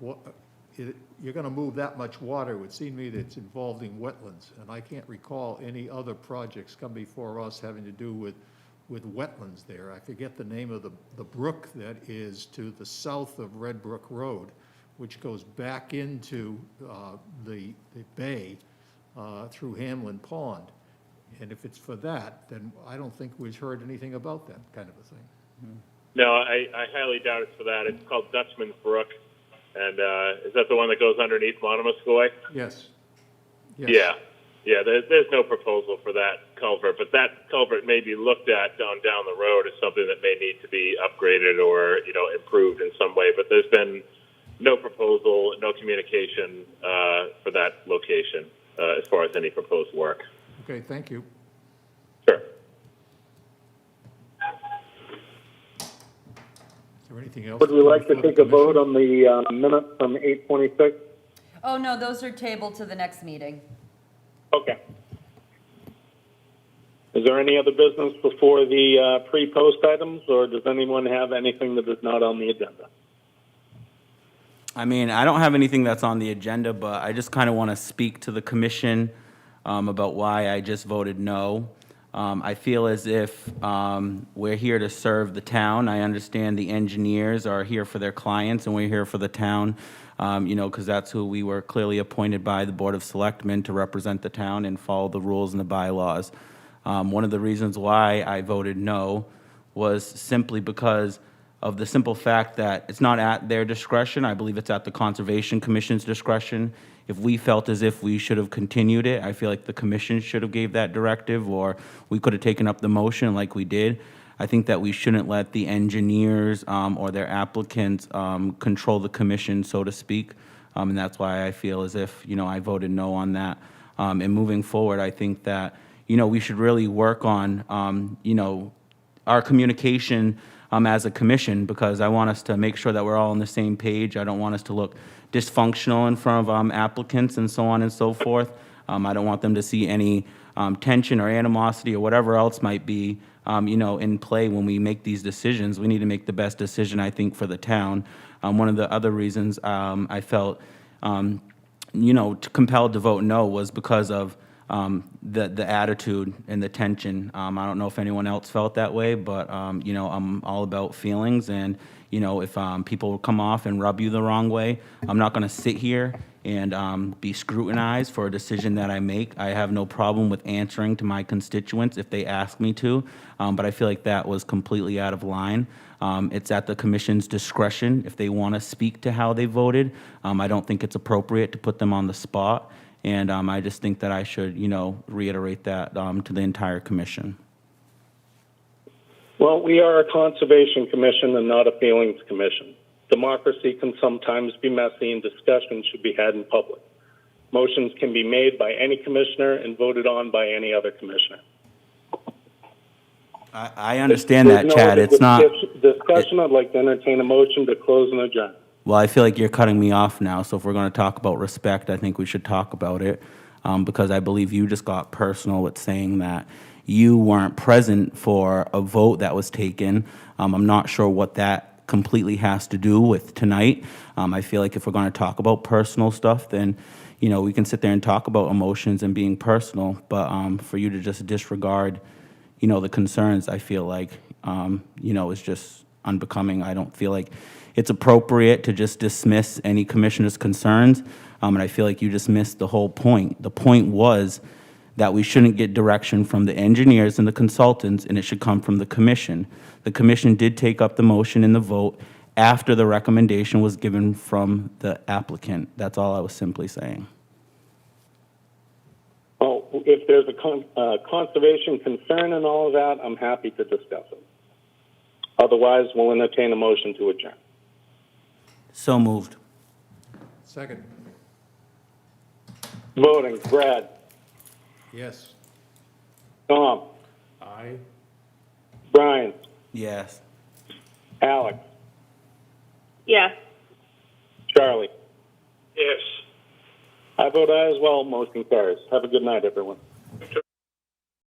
you're going to move that much water, it would seem to me that it's involving wetlands, and I can't recall any other projects come before us having to do with with wetlands there. I forget the name of the brook that is to the south of Red Brook Road, which goes back into the bay through Hamlin Pond. And if it's for that, then I don't think we've heard anything about that kind of a thing. No, I highly doubt it's for that. It's called Dutchman's Brook. And is that the one that goes underneath Monomoskoy? Yes. Yeah. Yeah, there's no proposal for that culvert, but that culvert may be looked at down the road as something that may need to be upgraded or, improved in some way. But there's been no proposal, no communication for that location as far as any proposed work. Okay, thank you. Sure. Is there anything else? Would we like to take a vote on the minutes from 8:26? Oh, no, those are tabled to the next meeting. Okay. Is there any other business before the pre-post items, or does anyone have anything that is not on the agenda? I mean, I don't have anything that's on the agenda, but I just kind of want to speak to the commission about why I just voted no. I feel as if we're here to serve the town. I understand the engineers are here for their clients, and we're here for the town, because that's who we were clearly appointed by the Board of Selectmen to represent the town and follow the rules and the bylaws. One of the reasons why I voted no was simply because of the simple fact that it's not at their discretion. I believe it's at the Conservation Commission's discretion. If we felt as if we should have continued it, I feel like the commission should have gave that directive, or we could have taken up the motion like we did. I think that we shouldn't let the engineers or their applicants control the commission, so to speak. And that's why I feel as if, I voted no on that. And moving forward, I think that, we should really work on, our communication as a commission, because I want us to make sure that we're all on the same page. I don't want us to look dysfunctional in front of applicants and so on and so forth. I don't want them to see any tension or animosity or whatever else might be, in play when we make these decisions. We need to make the best decision, I think, for the town. One of the other reasons I felt, compelled to vote no was because of the attitude and the tension. I don't know if anyone else felt that way, but, I'm all about feelings. And, if people come off and rub you the wrong way, I'm not going to sit here and be scrutinized for a decision that I make. I have no problem with answering to my constituents if they ask me to, but I feel like that was completely out of line. It's at the commission's discretion if they want to speak to how they voted. I don't think it's appropriate to put them on the spot. And I just think that I should, reiterate that to the entire commission. Well, we are a conservation commission and not a feelings commission. Democracy can sometimes be messy, and discussion should be had in public. Motions can be made by any commissioner and voted on by any other commissioner. I understand that, Chad. It's not discussion. I'd like to entertain a motion to close and adjourn. Well, I feel like you're cutting me off now, so if we're going to talk about respect, I think we should talk about it, because I believe you just got personal with saying that you weren't present for a vote that was taken. I'm not sure what that completely has to do with tonight. I feel like if we're going to talk about personal stuff, then, we can sit there and talk about emotions and being personal, but for you to just disregard, the concerns, I feel like, is just unbecoming. I don't feel like it's appropriate to just dismiss any commissioner's concerns, and I feel like you just missed the whole point. The point was that we shouldn't get direction from the engineers and the consultants, and it should come from the commission. The commission did take up the motion in the vote after the recommendation was given from the applicant. That's all I was simply saying. Well, if there's a conservation concern and all of that, I'm happy to discuss it. Otherwise, we'll entertain a motion to adjourn. So moved. Second. Voting, Brad. Yes. Tom. Aye. Brian. Yes. Alex. Yeah. Charlie. Yes. I vote aye as well. Motion carries. Have a good night, everyone.